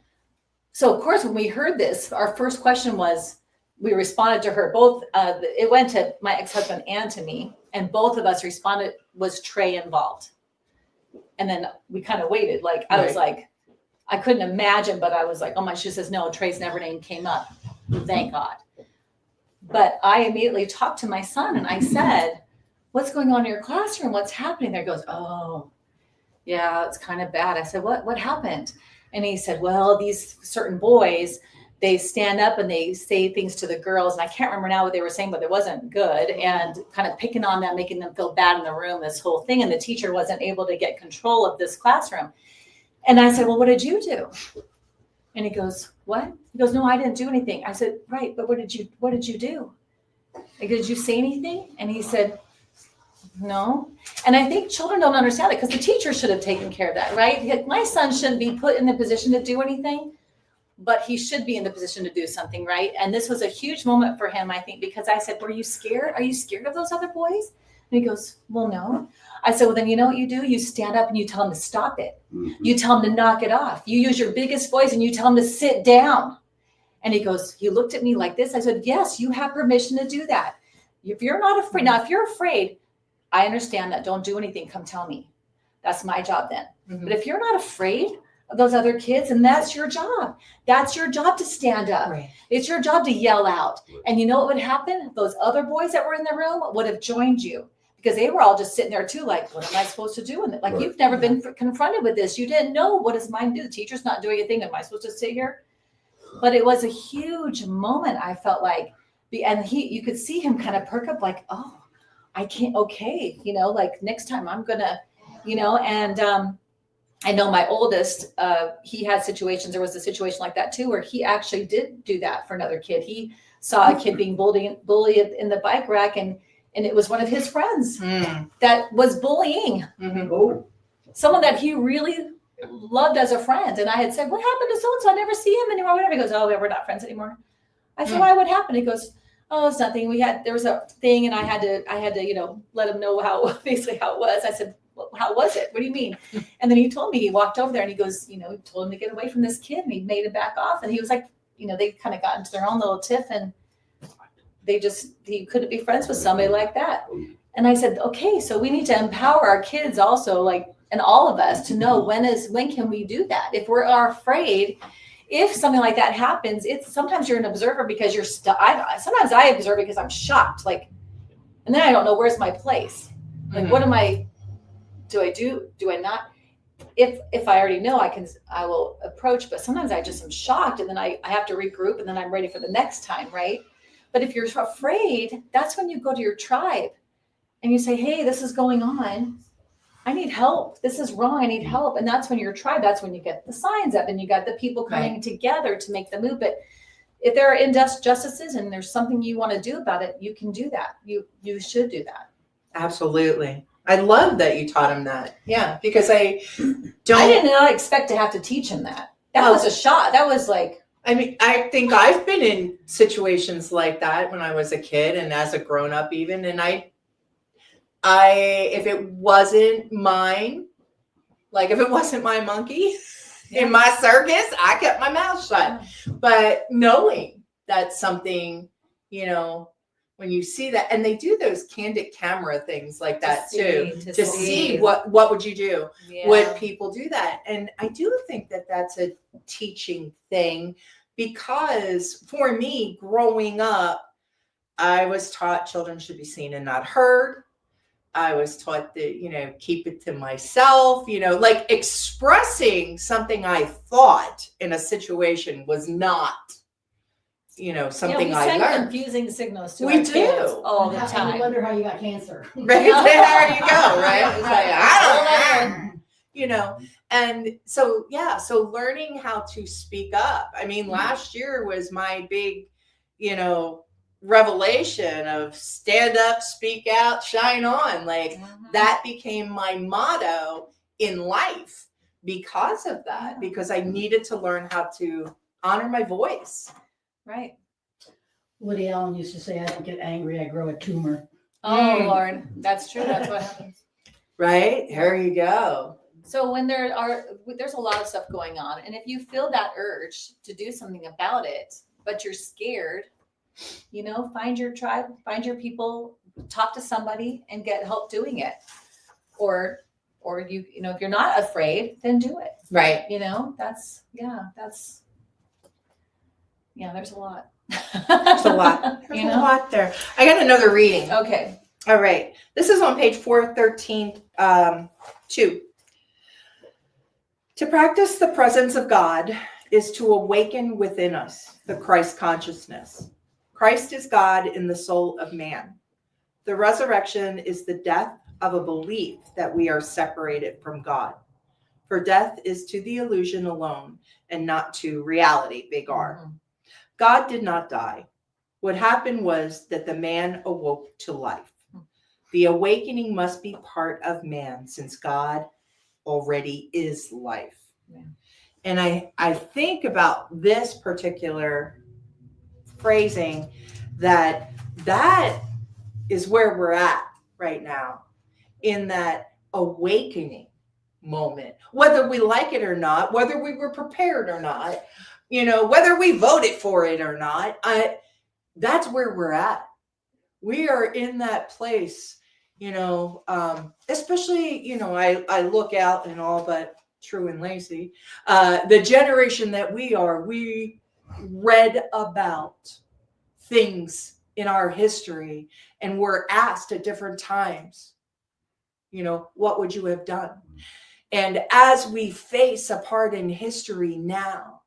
S4: So, of course, when we heard this, our first question was, we responded to her both. It went to my ex-husband and to me. And both of us responded, was Trey involved? And then we kind of waited. Like, I was like, I couldn't imagine, but I was like, oh my, she says, no, Trey's never name came up. Thank God. But I immediately talked to my son and I said, what's going on in your classroom? What's happening there? He goes, oh, yeah, it's kind of bad. I said, what happened? And he said, well, these certain boys, they stand up and they say things to the girls. And I can't remember now what they were saying, but it wasn't good. And kind of picking on them, making them feel bad in the room, this whole thing. And the teacher wasn't able to get control of this classroom. And I said, well, what did you do? And he goes, what? He goes, no, I didn't do anything. I said, right, but what did you do? Like, did you say anything? And he said, no. And I think children don't understand it because the teacher should have taken care of that, right? My son shouldn't be put in the position to do anything, but he should be in the position to do something, right? And this was a huge moment for him, I think, because I said, were you scared? Are you scared of those other boys? And he goes, well, no. I said, well, then you know what you do? You stand up and you tell them to stop it.
S6: Mm-hmm.
S4: You tell them to knock it off. You use your biggest voice and you tell them to sit down. And he goes, he looked at me like this. I said, yes, you have permission to do that. If you're not afraid, now if you're afraid, I understand that. Don't do anything. Come tell me. That's my job then.
S3: Mhm.
S4: But if you're not afraid of those other kids, and that's your job. That's your job to stand up.
S3: Right.
S4: It's your job to yell out. And you know what would happen? Those other boys that were in the room would have joined you because they were all just sitting there too. Like, what am I supposed to do? And like,
S6: Right.
S4: you've never been confronted with this. You didn't know, what does mine do? The teacher's not doing anything. Am I supposed to sit here? But it was a huge moment. I felt like, and you could see him kind of perk up like, oh, I can't, okay. Like next time I'm gonna, and I know my oldest, he had situations, there was a situation like that too, where he actually did do that for another kid. He saw a kid being bullied in the bike rack and it was one of his friends that was bullying
S3: Mhm.
S4: someone that he really loved as a friend. And I had said, what happened to so-and-so? I never see him anymore. Whatever. He goes, oh, we're not friends anymore. I said, why? What happened? He goes, oh, it's nothing. There was a thing and I had to, let him know basically how it was. I said, well, how was it? What do you mean? And then he told me, he walked over there and he goes, he told him to get away from this kid and he made it back off. And he was like, they kind of got into their own little tiff and he couldn't be friends with somebody like that. And I said, okay, so we need to empower our kids also, and all of us to know when can we do that? If we are afraid, if something like that happens, sometimes you're an observer because you're sometimes I observe because I'm shocked, and then I don't know where's my place. What am I, do I not? If I already know, I will approach, but sometimes I just am shocked and then I have to regroup and then I'm ready for the next time, right? But if you're afraid, that's when you go to your tribe and you say, hey, this is going on. I need help. This is wrong. I need help. And that's when your tribe, that's when you get the signs up and you got the people coming together to make the move. But if there are injustices and there's something you want to do about it, you can do that. You should do that.
S3: Absolutely. I love that you taught him that. Yeah, because I
S4: did not expect to have to teach him that. That was a shot. That was like,
S3: I mean, I think I've been in situations like that when I was a kid and as a grown up even. And I if it wasn't mine, if it wasn't my monkey in my circus, I kept my mouth shut. But knowing that's something, when you see that, and they do those candid camera things like that too, to see what would you do?
S4: Yeah.
S3: Would people do that? And I do think that that's a teaching thing because for me, growing up, I was taught children should be seen and not heard. I was taught that, keep it to myself, expressing something I thought in a situation was not, something
S4: we
S3: I
S4: send
S3: learned.
S4: confusing signals to
S3: We
S4: our
S3: do.
S4: kids all the
S5: And
S4: time.
S5: you wonder how you got cancer.
S3: Right? There you go, right? It's like, I don't know. And so, so learning how to speak up. I mean, last year was my big, revelation of stand up, speak out, shine on. That became my motto in life because of that, because I needed to learn how to honor my voice.
S4: Right.
S5: Woody Allen used to say, I don't get angry, I grow a tumor.
S4: Oh, Lord. That's true. That's what happens.
S3: Right? There you go.
S4: So when there's a lot of stuff going on, and if you feel that urge to do something about it, but you're scared, You know, find your tribe, find your people, talk to somebody and get help doing it. Or you know, if you're not afraid, then do it.
S3: Right.
S4: You know, there's a lot.
S3: There's a lot.
S4: You
S3: There's a
S4: know?
S3: lot there. I got another reading.
S4: Okay.
S3: All right. This is on page 413, 2. To practice the presence of God is to awaken within us the Christ consciousness. Christ is God in the soul of man. The resurrection is the death of a belief that we are separated from God. For death is to the illusion alone and not to reality, big R. God did not die. What happened was that the man awoke to life. The awakening must be part of man since God already is life.
S4: Yeah.
S3: And I think about this particular phrasing that is where we're at right now, in that awakening moment, whether we like it or not, whether we were prepared or not, you know, whether we voted for it or not, that's where we're at. We are in that place, you know, especially, you know, I look out and all but True and Lacey, the generation that we read about things in our history and were asked at different times, you know, what would you have done? And as we face a part in history now,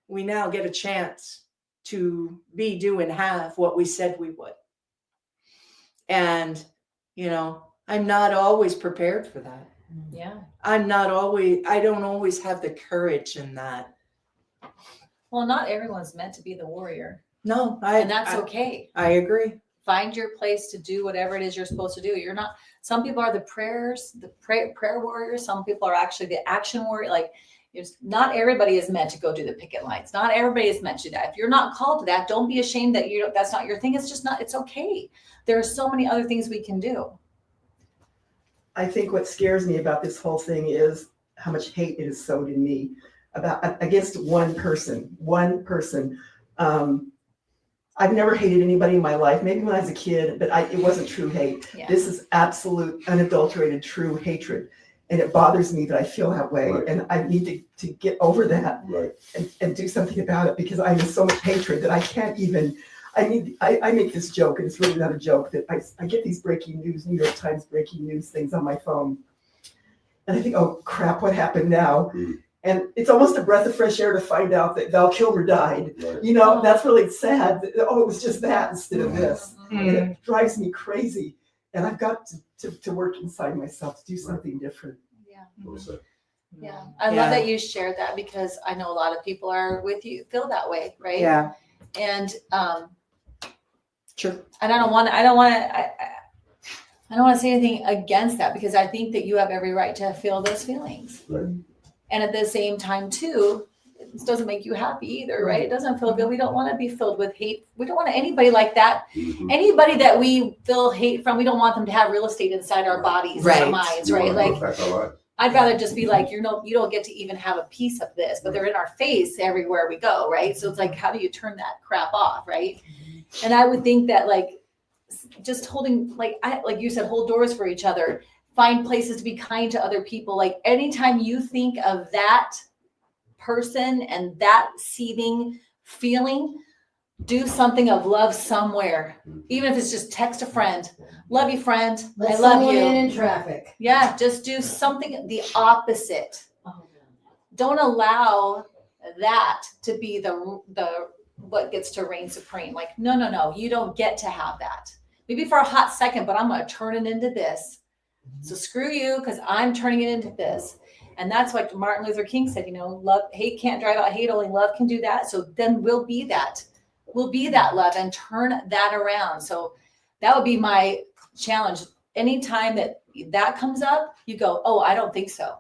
S3: we now get a chance to be, do, and have what we said we would. And, you know, I'm not always prepared for that.
S4: Yeah.
S3: I don't always have the courage in that.
S4: Well, not everyone's meant to be the warrior.
S3: No,
S4: And that's okay.
S3: I agree.
S4: Find your place to do whatever it is you're supposed to do. You're not, some people are the prayer warriors. Some people are actually the action warrior. Like, not everybody is meant to go do the picket lines. Not everybody is meant to do that. If you're not called to that, don't be ashamed that that's not your thing. It's just not, it's okay. There are so many other things we can do.
S8: I think what scares me about this whole thing is how much hate it has sowed in me against one person. I've never hated anybody in my life, maybe when I was a kid, but it wasn't true hate.
S4: Yeah.
S8: This is absolute, unadulterated, true hatred. And it bothers me that I feel that way.
S6: Right.
S8: And I need to get over that
S6: Right.
S8: and do something about it, because I'm in so much hatred that I can't even, I make this joke, and it's really not a joke, that I get these breaking news, New York Times breaking news things on my phone. And I think, oh crap, what happened now?
S6: Mm.
S8: And it's almost a breath of fresh air to find out that Val Kilmer died.
S6: Right.
S8: You know, that's really sad. Oh, it was just that instead of this.
S3: Mm.
S8: And it drives me crazy. And I've got to work inside myself to do something different.
S4: Yeah.
S6: What was that?
S4: Yeah. I love that you shared that, because I know a lot of people are with you, feel that way. Right.
S3: Yeah.
S4: And,
S3: Sure.
S4: and I don't want to say anything against that, because I think that you have every right to feel those feelings.
S6: Right.
S4: And at the same time too, it doesn't make you happy either, right? It doesn't feel good. We don't want to be filled with hate. We don't want anybody like that.
S6: Mhm.
S4: Anybody that we feel hate from, we don't want them to have real estate inside our bodies,
S3: Right.
S4: our minds,
S6: You
S4: right?
S6: wanna
S4: Like,
S6: affect our lives.
S4: I'd rather just be like, you don't get to even have a piece of this, but they're in our face everywhere we go, right? So it's like, how do you turn that crap off, right? And I would think that, like, just holding, like you said, hold doors for each other, find places to be kind to other people. Like, anytime you think of that person and that seething feeling, do something of love somewhere, even if it's just text a friend, love you, friend,
S5: Let
S4: I love
S5: someone
S4: you.
S5: in traffic.
S4: Yeah, just do something the opposite. Don't allow that to be the what gets to reign supreme. Like, no, you don't get to have that. Maybe for a hot second, but I'm going to turn it into this. So screw you, because I'm turning it into this. And that's what Martin Luther King said, hate can't drive out hate, only love can do that. So then we'll be that love and turn that around. So that would be my challenge. Anytime that comes up, you go, oh, I don't think so.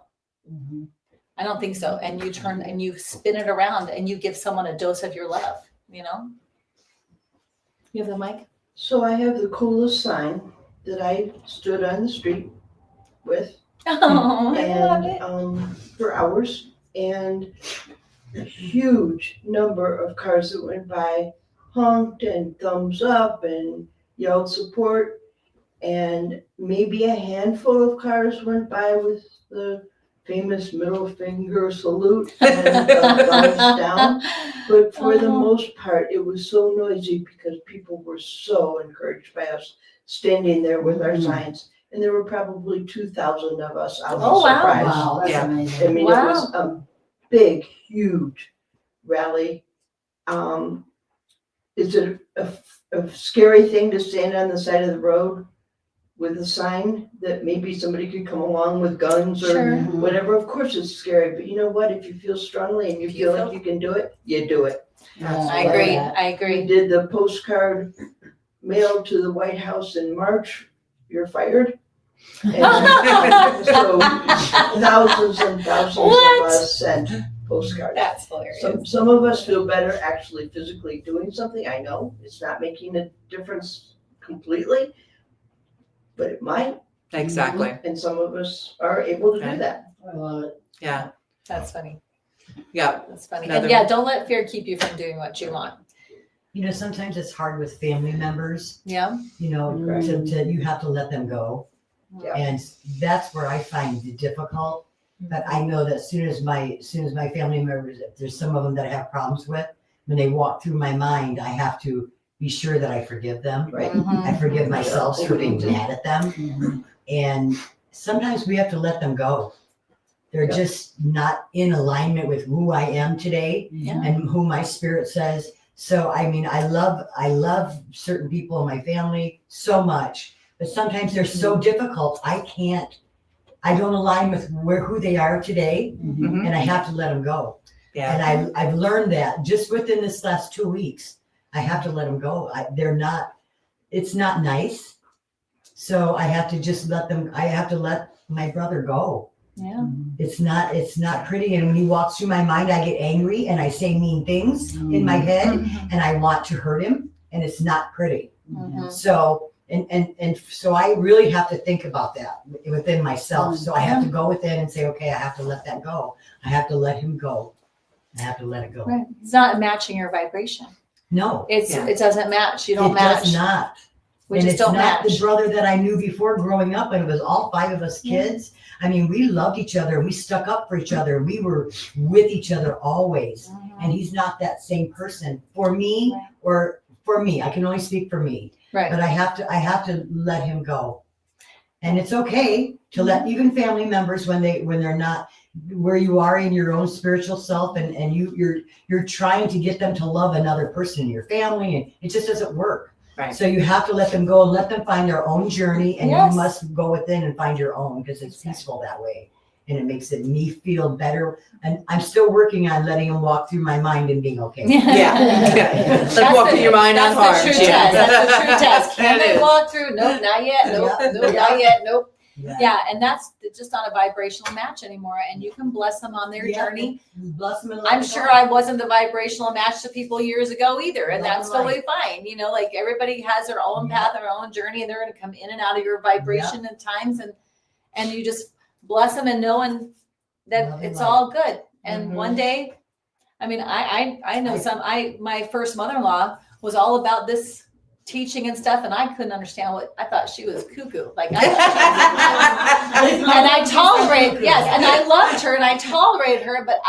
S4: I don't think so. And you turn and you spin it around and you give someone a dose of your love, You have the mic?
S9: So I have the coolest sign that I stood on the street with
S4: Oh, I love it.
S9: and for hours, and a huge number of cars that went by honked and thumbs up and yelled support. And maybe a handful of cars went by with the famous middle finger salute and thumbs down. But for the most part, it was so noisy because people were so encouraged by us standing there with our signs. And there were probably 2,000 of us. I was
S4: Oh, wow.
S9: surprised.
S5: Wow, that's
S3: Yeah.
S5: amazing.
S9: I mean, it was a big, huge rally. Is it a scary thing to stand on the side of the road with a sign that maybe somebody could come along with guns or
S4: Sure.
S9: whatever? Of course it's scary, but you know what? If you feel strongly and you feel like you can do it, you do it.
S4: I agree. I
S9: We
S4: agree.
S9: did the postcard mailed to the White House in March. You're fired. And so thousands and thousands
S4: What?
S9: of us sent postcards.
S4: That's hilarious.
S9: Some of us feel better actually physically doing something. I know it's not making a difference completely, but it might.
S3: Exactly.
S9: And some of us are able to
S3: Okay.
S9: do that.
S5: I love it.
S3: Yeah.
S4: That's funny.
S3: Yeah.
S4: That's funny.
S3: Another-
S4: And yeah, don't let fear keep you from doing what you want.
S10: You know, sometimes it's hard with family members,
S4: Yeah.
S10: you know,
S9: Right.
S10: to you have to let them go.
S9: Yeah.
S10: And that's where I find it difficult. But I know that as soon as my family members, if there's some of them that I have problems with, when they walk through my mind, I have to be sure that I forgive them.
S9: Right.
S4: Mhm.
S10: I forgive myself for being mad at them.
S5: Mhm.
S10: And sometimes we have to let them go. They're
S9: Yeah.
S10: just not in alignment with who I am today
S4: Yeah.
S10: and who my spirit says. So, I mean, I love certain people in my family so much, but sometimes they're so difficult. I don't align with who they are today,
S3: Mhm.
S10: and I have to let them go.
S3: Yeah.
S10: And I've learned that just within this last 2 weeks, I have to let them go. It's not nice. So I have to just I have to let my brother go.
S4: Yeah.
S10: It's not pretty. And when he walks through my mind, I get angry and I say mean things in my head and I want to hurt him, and it's not pretty.
S4: Mhm.
S10: So, and so I really have to think about that within myself. So I have to go within and say, okay, I have to let that go. I have to let him go. I have to let it go.
S4: Right. It's not matching your vibration.
S10: No,
S3: Yeah.
S4: It doesn't match. You don't
S10: it
S4: match.
S10: does not.
S4: We
S10: And
S4: just
S10: it's
S4: don't
S10: not
S4: match.
S10: the brother that I knew before growing up, and it was all 5 of us kids. I mean, we loved each other and we stuck up for each other and we were with each other always. And he's not that same person for me,
S4: Right.
S10: or for me. I can only speak for me,
S4: Right.
S10: but I have to let him go. And it's okay to let even family members when they're not where you are in your own spiritual self, and you're trying to get them to love another person in your family, and it just doesn't work.
S3: Right.
S10: So you have to let them go and let them find their own journey, and
S4: Yes.
S10: you must go within and find your own, because it's peaceful that way. And it makes me feel better. And I'm still working on letting them walk through my mind and being okay.
S3: Yeah. Like walking your mind on hard.
S4: That's the true test. That's the true test. Can
S3: That
S4: they
S3: is.
S4: walk through? Nope, not yet. Nope,
S10: Yeah.
S4: nope, not yet. Nope.
S10: Yeah.
S4: Yeah, and that's just not a vibrational match anymore. And you can bless them on their
S10: Yeah.
S4: journey.
S10: Bless them and let
S4: I'm
S10: them
S4: sure
S10: go.
S4: I wasn't the vibrational match to people years ago either, and
S10: Not
S4: that's
S10: right.
S4: totally fine. You know, like everybody has their own path, their own journey, and they're going to come in and out of your vibration at times, and you just bless them and knowing that
S10: Love and
S4: it's
S10: light.
S4: all good. And
S3: Mhm.
S4: one day, I mean, I know my first mother-in-law was all about this teaching and stuff, and I couldn't understand I thought she was cuckoo. Like I thought she was and I tolerated, yes, and I loved her and I tolerated her, but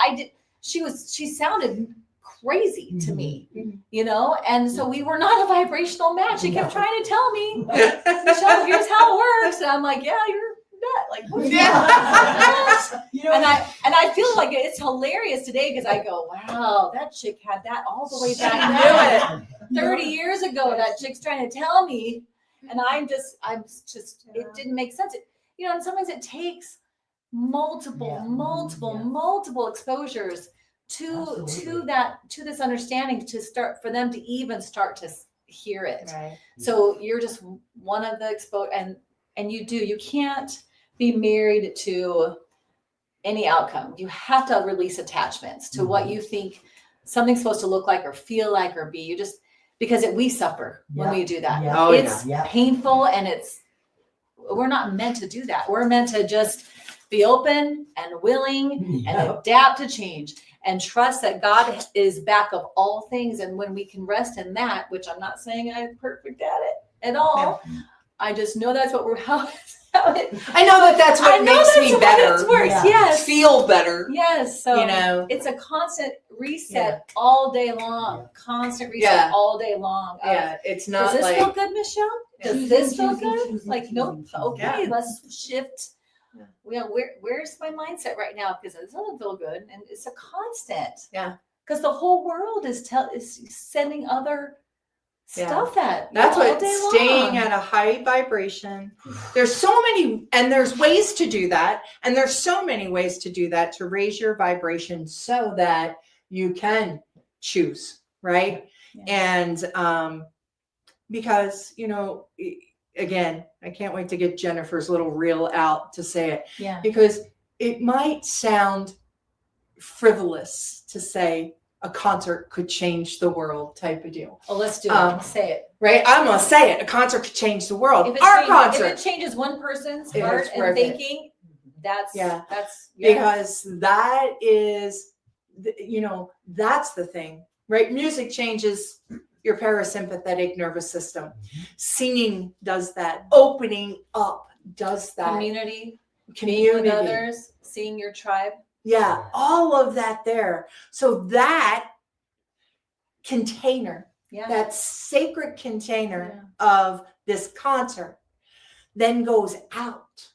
S4: she sounded crazy to me, you know, and so we were not a vibrational match. She kept trying to tell me, Michelle, here's how it works. And I'm like, yeah, you're nut. Like, what?
S10: You know,
S4: And I feel like it's hilarious today because I go, wow, that chick had that all the way back then. 30 years ago, that chick's trying to tell me, and I'm just, it didn't make sense. You know, and sometimes it takes multiple exposures to
S10: Absolutely.
S4: to this understanding for them to even start to hear it.
S3: Right.
S4: So you're just one of the and you can't be married to any outcome. You have to release attachments to what you think something's supposed to look like or feel like or be. You just, because we suffer when we do that.
S10: Yeah.
S3: Oh,
S4: It's
S10: yeah.
S4: painful, and we're not meant to do that. We're meant to just be open and willing and adapt to change. and trust that God is back of all things. And when we can rest in that, which I'm not saying I'm perfect at it at all, I just know that's what we're how it,
S3: I know that that's what makes me better.
S4: It works.
S10: Yeah.
S4: Yes.
S3: Feel better.
S4: Yes. So
S3: You know.
S4: it's a constant reset
S3: Yeah.
S4: all day long. Constant reset
S3: Yeah.
S4: all day long.
S3: Yeah, it's
S4: Does
S3: not
S4: this
S3: like
S4: feel good, Michelle? Does this feel good? Like, nope. Okay,
S3: Yeah.
S4: let's shift.
S3: Yeah.
S4: Well, where's my mindset right now? Because it doesn't feel good, and it's a constant.
S3: Yeah.
S4: Because the whole world is sending other
S3: Yeah.
S4: stuff at you
S3: that's
S4: all
S3: what
S4: day
S3: staying
S4: long.
S3: at a high vibration. There's so many, and there's ways to do that, and there's so many ways to do that to raise your vibration so that you can choose, right?
S4: Yeah.
S3: And because again, I can't wait to get Jennifer's little reel out to say it,
S4: Yeah.
S3: because it might sound frivolous to say a concert could change the world type of deal,
S4: Oh, let's do
S3: Um,
S4: it. Say it.
S3: right? I'm gonna say it. A concert could change the world.
S4: If it,
S3: Our
S4: changes,
S3: concert,
S4: if it changes one person's
S3: It
S4: heart
S3: is
S4: and
S3: worth it.
S4: thinking, that's
S3: Yeah.
S4: that's
S3: because that is, that's the thing, right? Music changes your parasympathetic nervous system. Singing does that. Opening up does that.
S4: community, being with others, seeing your tribe.
S3: Yeah, all of that there. So that container,
S4: Yeah.
S3: that sacred container of this concert then goes out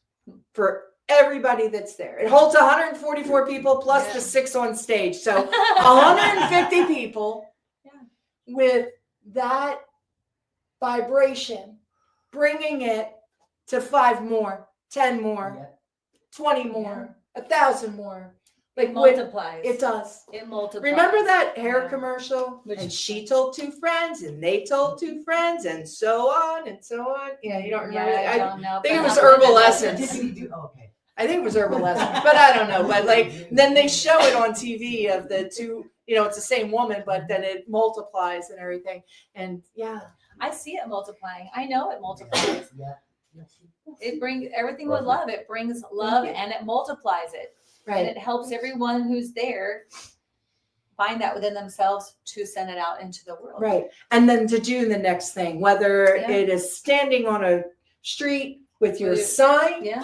S3: for everybody that's there. It holds 144 people plus
S4: Yeah.
S3: the 6 on stage. So 150 people
S4: Yeah.
S3: with that vibration, bringing it to 5 more, 10 more, 20 more, 1,000 more.
S4: It
S3: Like
S4: multiplies.
S3: it does.
S4: It multiplies.
S3: Remember that hair
S4: Yeah.
S3: commercial?
S4: Which-
S3: And she told 2 friends, and they told 2 friends, and so on and so on. Yeah, you don't remember
S4: Yeah,
S3: that?
S4: I don't know.
S3: think it
S4: but
S3: was
S4: I'm-
S3: Herbal
S10: What
S3: Essence.
S10: did we do? Okay.
S3: I think it was Herbal Essence, but I don't know. But like, then they show it on TV of the 2. It's the same woman, but then it multiplies and everything. And yeah,
S4: I see it multiplying. I know it multiplies.
S10: Yeah.
S4: It brings everything with love. It brings love and it multiplies it. And
S3: right,
S4: it helps everyone who's there find that within themselves to send it out into the world.
S3: right. And then to do the next thing, whether
S4: Yeah.
S3: it is standing on a street with your
S4: With your-
S3: sign,
S4: Yeah.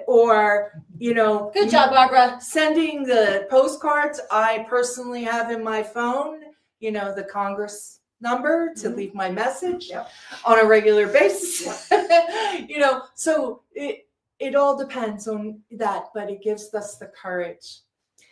S3: or
S4: Good job, Barbara.
S3: sending the postcards. I personally have in my phone, the Congress number to leave my message
S8: Yep.
S3: on a regular basis. So it all depends on that, but it gives us the courage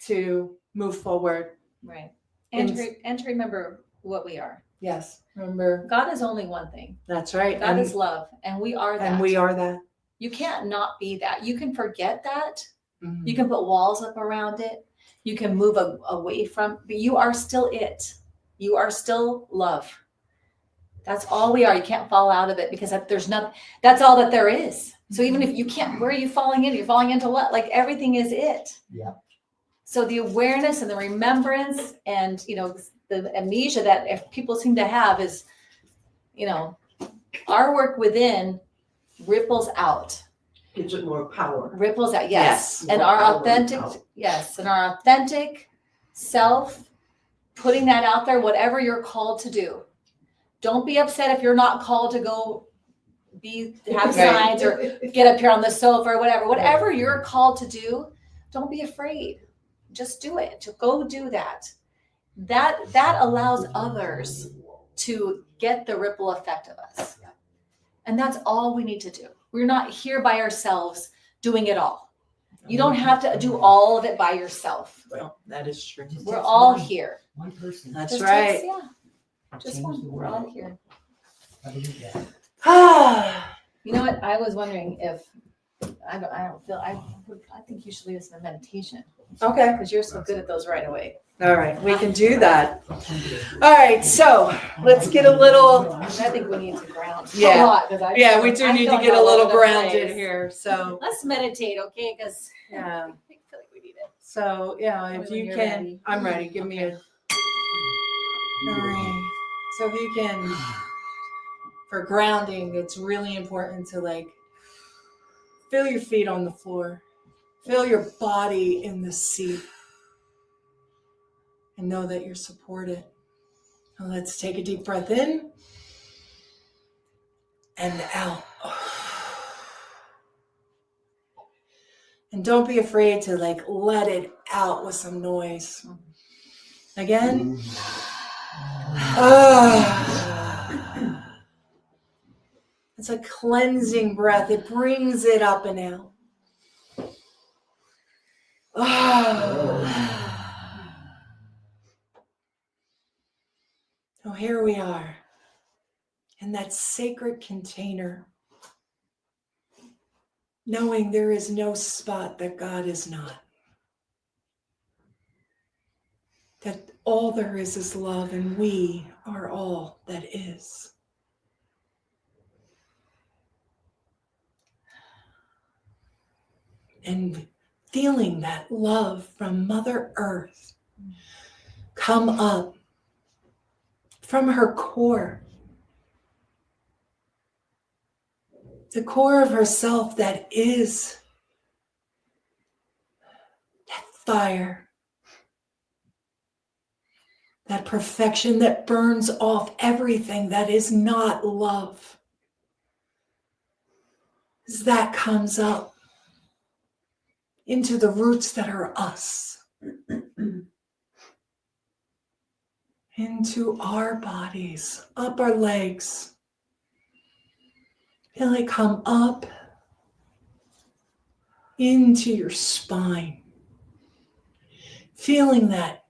S3: to move forward.
S4: Right. And
S3: And-
S4: and to remember what we are.
S3: Yes, remember,
S4: God is only one thing.
S3: that's right.
S4: God
S3: and,
S4: is love, and we are that.
S3: and we are that.
S4: You can't not be that. You can forget that.
S3: Mhm.
S4: You can put walls up around it. You can move away from, but you are still it. You are still love. That's all we are. You can't fall out of it because there's nothing. That's all that there is. So even if you can't, where are you falling into? You're falling into what? Like everything is it.
S10: Yeah.
S4: So the awareness and the remembrance and the amnesia that if people seem to have is, our work within ripples out.
S9: Gives it more power.
S4: Ripples out, yes.
S3: Yes.
S4: And
S9: More
S4: our
S9: power
S4: authentic,
S9: out.
S4: yes, and our authentic self, putting that out there, whatever you're called to do. Don't be upset if you're not called to go have
S3: Right.
S4: signs or get up here on the sofa or whatever. Whatever you're called to do, don't be afraid. Just do it. To go do that. That allows others to get the ripple effect of us. And that's all we need to do. We're not here by ourselves doing it all. You don't have to do all of it by yourself.
S3: Well, that is true.
S10: Just
S4: We're
S10: takes
S4: all
S10: one-
S4: here.
S10: One person.
S3: That's
S4: Just
S3: right.
S4: takes- yeah, just
S10: Change the
S4: one. We're all
S10: world.
S4: here.
S10: I believe that.
S4: You know what? I was wondering if I don't feel I think you should lead us in a meditation
S3: Okay.
S4: because you're so good at those right away.
S3: All right. We can do that. All right. So let's get a little.
S4: I think we need to ground
S3: Yeah.
S4: a lot because
S3: Yeah, we do need to get a little grounded here. So,
S4: Let's meditate, okay? Because
S3: yeah.
S4: I feel like we need it.
S3: So, yeah, if
S4: When
S3: you
S4: you're
S3: can,
S4: ready.
S3: I'm ready. Give me a. All right. So, if you can, for grounding, it's really important to feel your feet on the floor, feel your body in the seat. and know that you're supported. Now let's take a deep breath in and out. And don't be afraid to let it out with some noise. Again. It's a cleansing breath. It brings it up and out. So here we are in that sacred container, knowing there is no spot that God is not. That all there is love, and we are all that is. And feeling that love from Mother Earth come up from her core, the core of herself that is that fire, that perfection that burns off everything that is not love. As that comes up into the roots that are us, into our bodies, up our legs. Feel it come up into your spine. Feeling that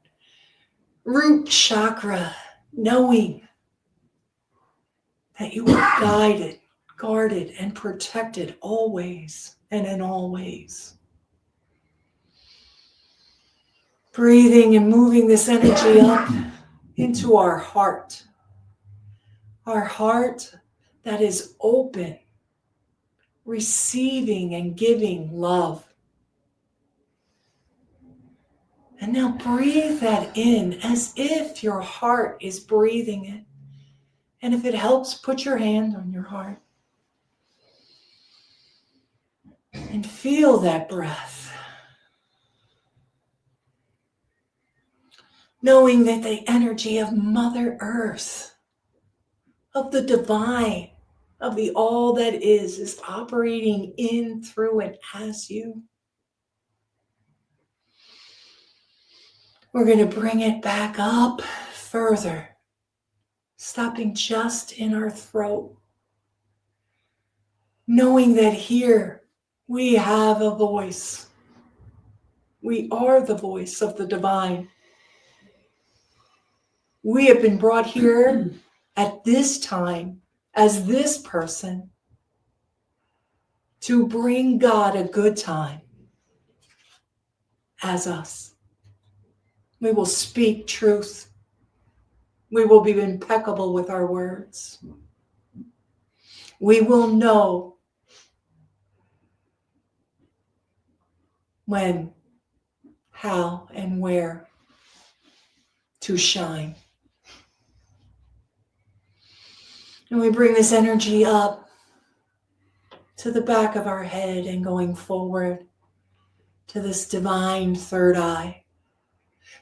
S3: root chakra, knowing that you are guided, guarded, and protected always and in all ways. Breathing and moving this energy up into our heart that is open, receiving and giving love. And now breathe that in as if your heart is breathing it. And if it helps, put your hand on your heart and feel that breath. Knowing that the energy of Mother Earth, of the divine, of the all that is operating in, through, and as you. We're going to bring it back up further, stopping just in our throat. Knowing that here we have a voice. We are the voice of the divine. We have been brought here at this time as this person to bring God a good time as us. We will speak truth. We will be impeccable with our words. We will know when, how, and where to shine. And we bring this energy up to the back of our head and going forward to this divine third eye.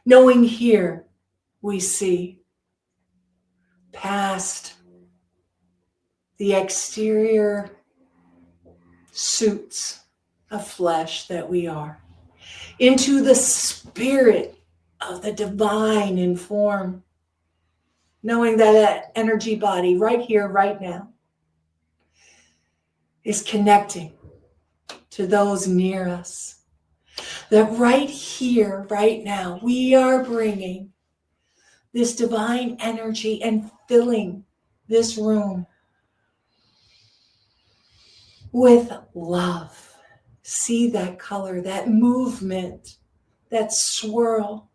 S3: Knowing here we see past the exterior suits of flesh that we are, into the spirit of the divine in form. Knowing that that energy body right here, right now, is connecting to those near us. That right here, right now, we are bringing this divine energy and filling this room with love. See that color, that movement, that swirl.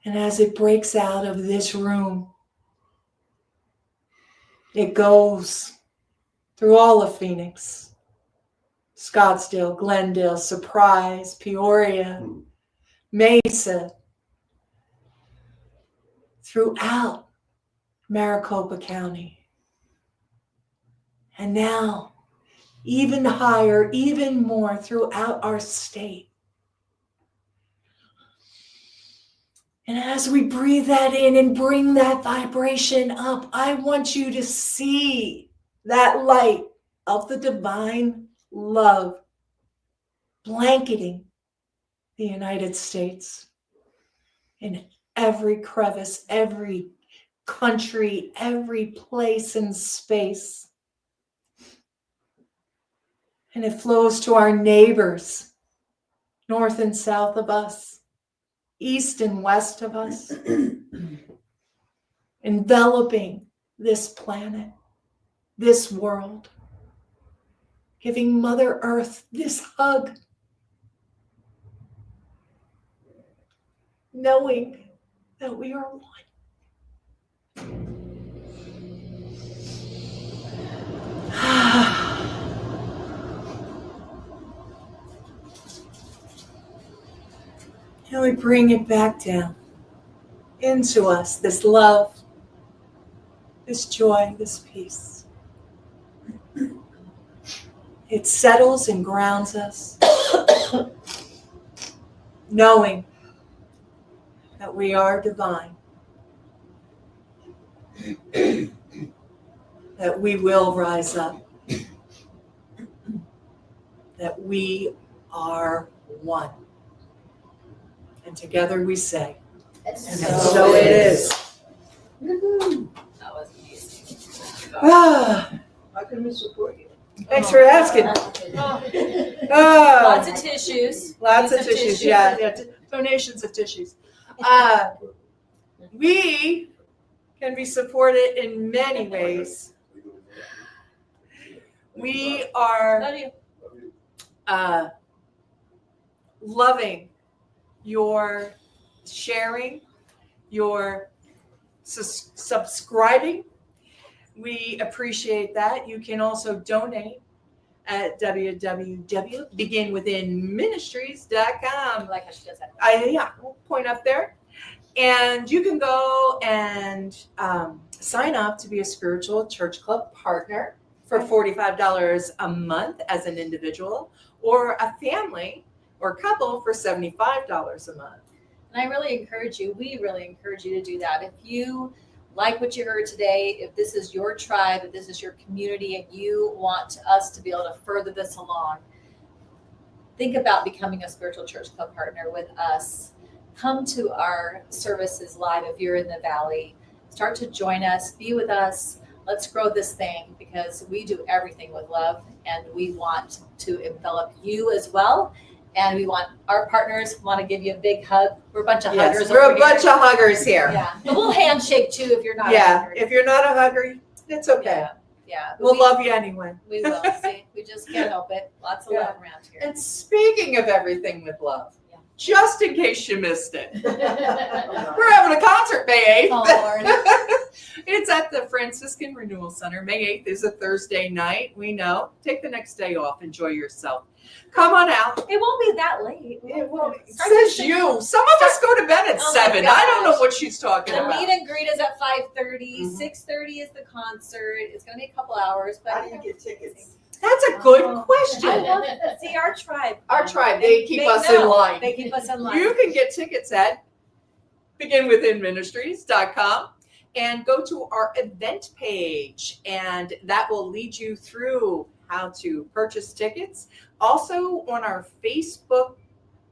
S3: And as it breaks out of this room, it goes through all of Phoenix, Scottsdale, Glendale, Surprise, Peoria, Mesa, throughout Maricopa County. And now, even higher, even more throughout our state, And as we breathe that in and bring that vibration up, I want you to see that light of the divine love blanketing the United States in every crevice, every country, every place and space. And it flows to our neighbors, north and south of us, east and west of us, enveloping this planet, this world, giving Mother Earth this hug, knowing that we are one. And we bring it back down into us, this love, this joy, this peace. It settles and grounds us, knowing that we are divine, that we will rise up, that we are one. And together we say, and so it is.
S4: That was amazing.
S3: Ah,
S9: How can we support you?
S3: thanks for asking.
S4: Lots of tissues.
S3: Lots of
S4: Needs some
S3: tissues,
S4: tissue.
S3: yeah. Donations of tissues. We can be supported in many ways. We are
S4: Love you.
S3: loving your sharing, your subscribing. We appreciate that. You can also donate at www.beginwithinministries.com.
S4: I like how she does that.
S3: Yeah, we'll point up there. And you can go and sign up to be a spiritual church club partner for $45 a month as an individual, or a family or couple for $75 a month.
S4: And I really encourage you, we really encourage you to do that. If you like what you heard today, if this is your tribe, if this is your community, and you want us to be able to further this along, think about becoming a spiritual church club partner with us. Come to our services live if you're in the Valley. Start to join us, be with us. Let's grow this thing, because we do everything with love, and we want to envelop you as well. And we want our partners want to give you a big hug. We're a bunch of huggers.
S3: Yes, we're
S4: over
S3: a bunch
S4: here.
S3: of huggers here.
S4: Yeah, but we'll handshake too if you're not. a
S3: Yeah,
S4: hugger.
S3: if you're not a hugger, it's okay.
S4: Yeah.
S3: We'll
S4: we,
S3: love you anyway.
S4: We will. See, we just can't help it. Lots of love around here.
S3: And speaking of everything with love,
S4: Yeah.
S3: just in case you missed it, we're having a concert May 8th.
S4: Oh Lord.
S3: It's at the Franciscan Renewal Center. May 8th is a Thursday night. We know. Take the next day off. Enjoy yourself. Come on out.
S4: It won't be that late.
S3: It will.
S4: Start at
S3: Says you. Some of us go to bed at
S4: Oh my
S3: 7. I don't know
S4: gosh.
S3: what she's talking
S4: The
S3: about.
S4: meet and greet is at 5:30.
S3: Mhm.
S4: 6:30 is the concert. It's going to be a couple hours, but
S8: How do you get tickets?
S3: That's a good
S4: I
S3: question.
S4: love it. See our tribe.
S3: Our tribe, they keep us in
S4: know.
S3: line.
S4: They keep us in line.
S3: You can get tickets at beginwithinministries.com and go to our event page, and that will lead you through how to purchase tickets. Also on our Facebook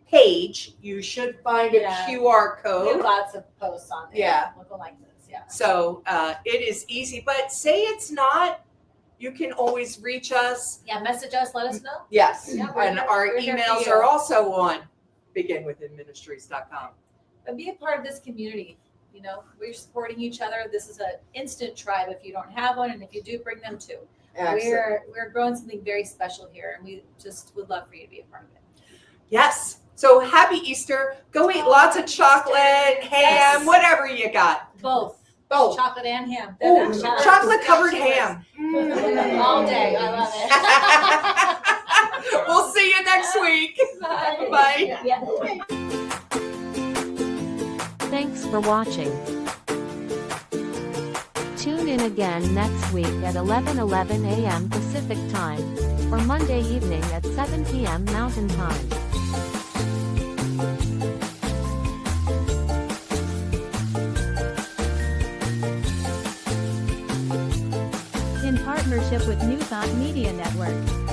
S3: page, you should find a
S4: Yeah.
S3: QR
S4: We have
S3: code.
S4: lots of posts on there.
S3: Yeah.
S4: Looking like this. Yeah.
S3: So it is easy, but say it's not, you can always reach us.
S4: Yeah. Message us. Let us know.
S3: Yes,
S4: Yeah, we're
S3: and
S4: here-
S3: our
S4: we're here for
S3: emails
S4: you.
S3: are also on beginwithinministries.com.
S4: But be a part of this community. You know, we're supporting each other. This is an instant tribe if you don't have one, and if you do, bring them too. We're growing something very special here, and we just would love for you to be a part of it.
S3: Yes. So happy Easter. Go eat lots of chocolate, ham,
S4: Yes.
S3: whatever you got.
S4: Both
S3: Both.
S4: chocolate and ham.
S3: Ooh,
S4: Chocolate-
S3: chocolate covered
S4: chocolate.
S3: ham.
S4: All day. I love it.
S3: We'll see you next week.
S4: Bye.
S3: Bye.
S4: Yeah.
S11: Thanks for watching. Tune in again next week at 11:11 a.m. Pacific Time, or Monday evening at 7 p.m. Mountain Time. partnership with New Thought Media Network.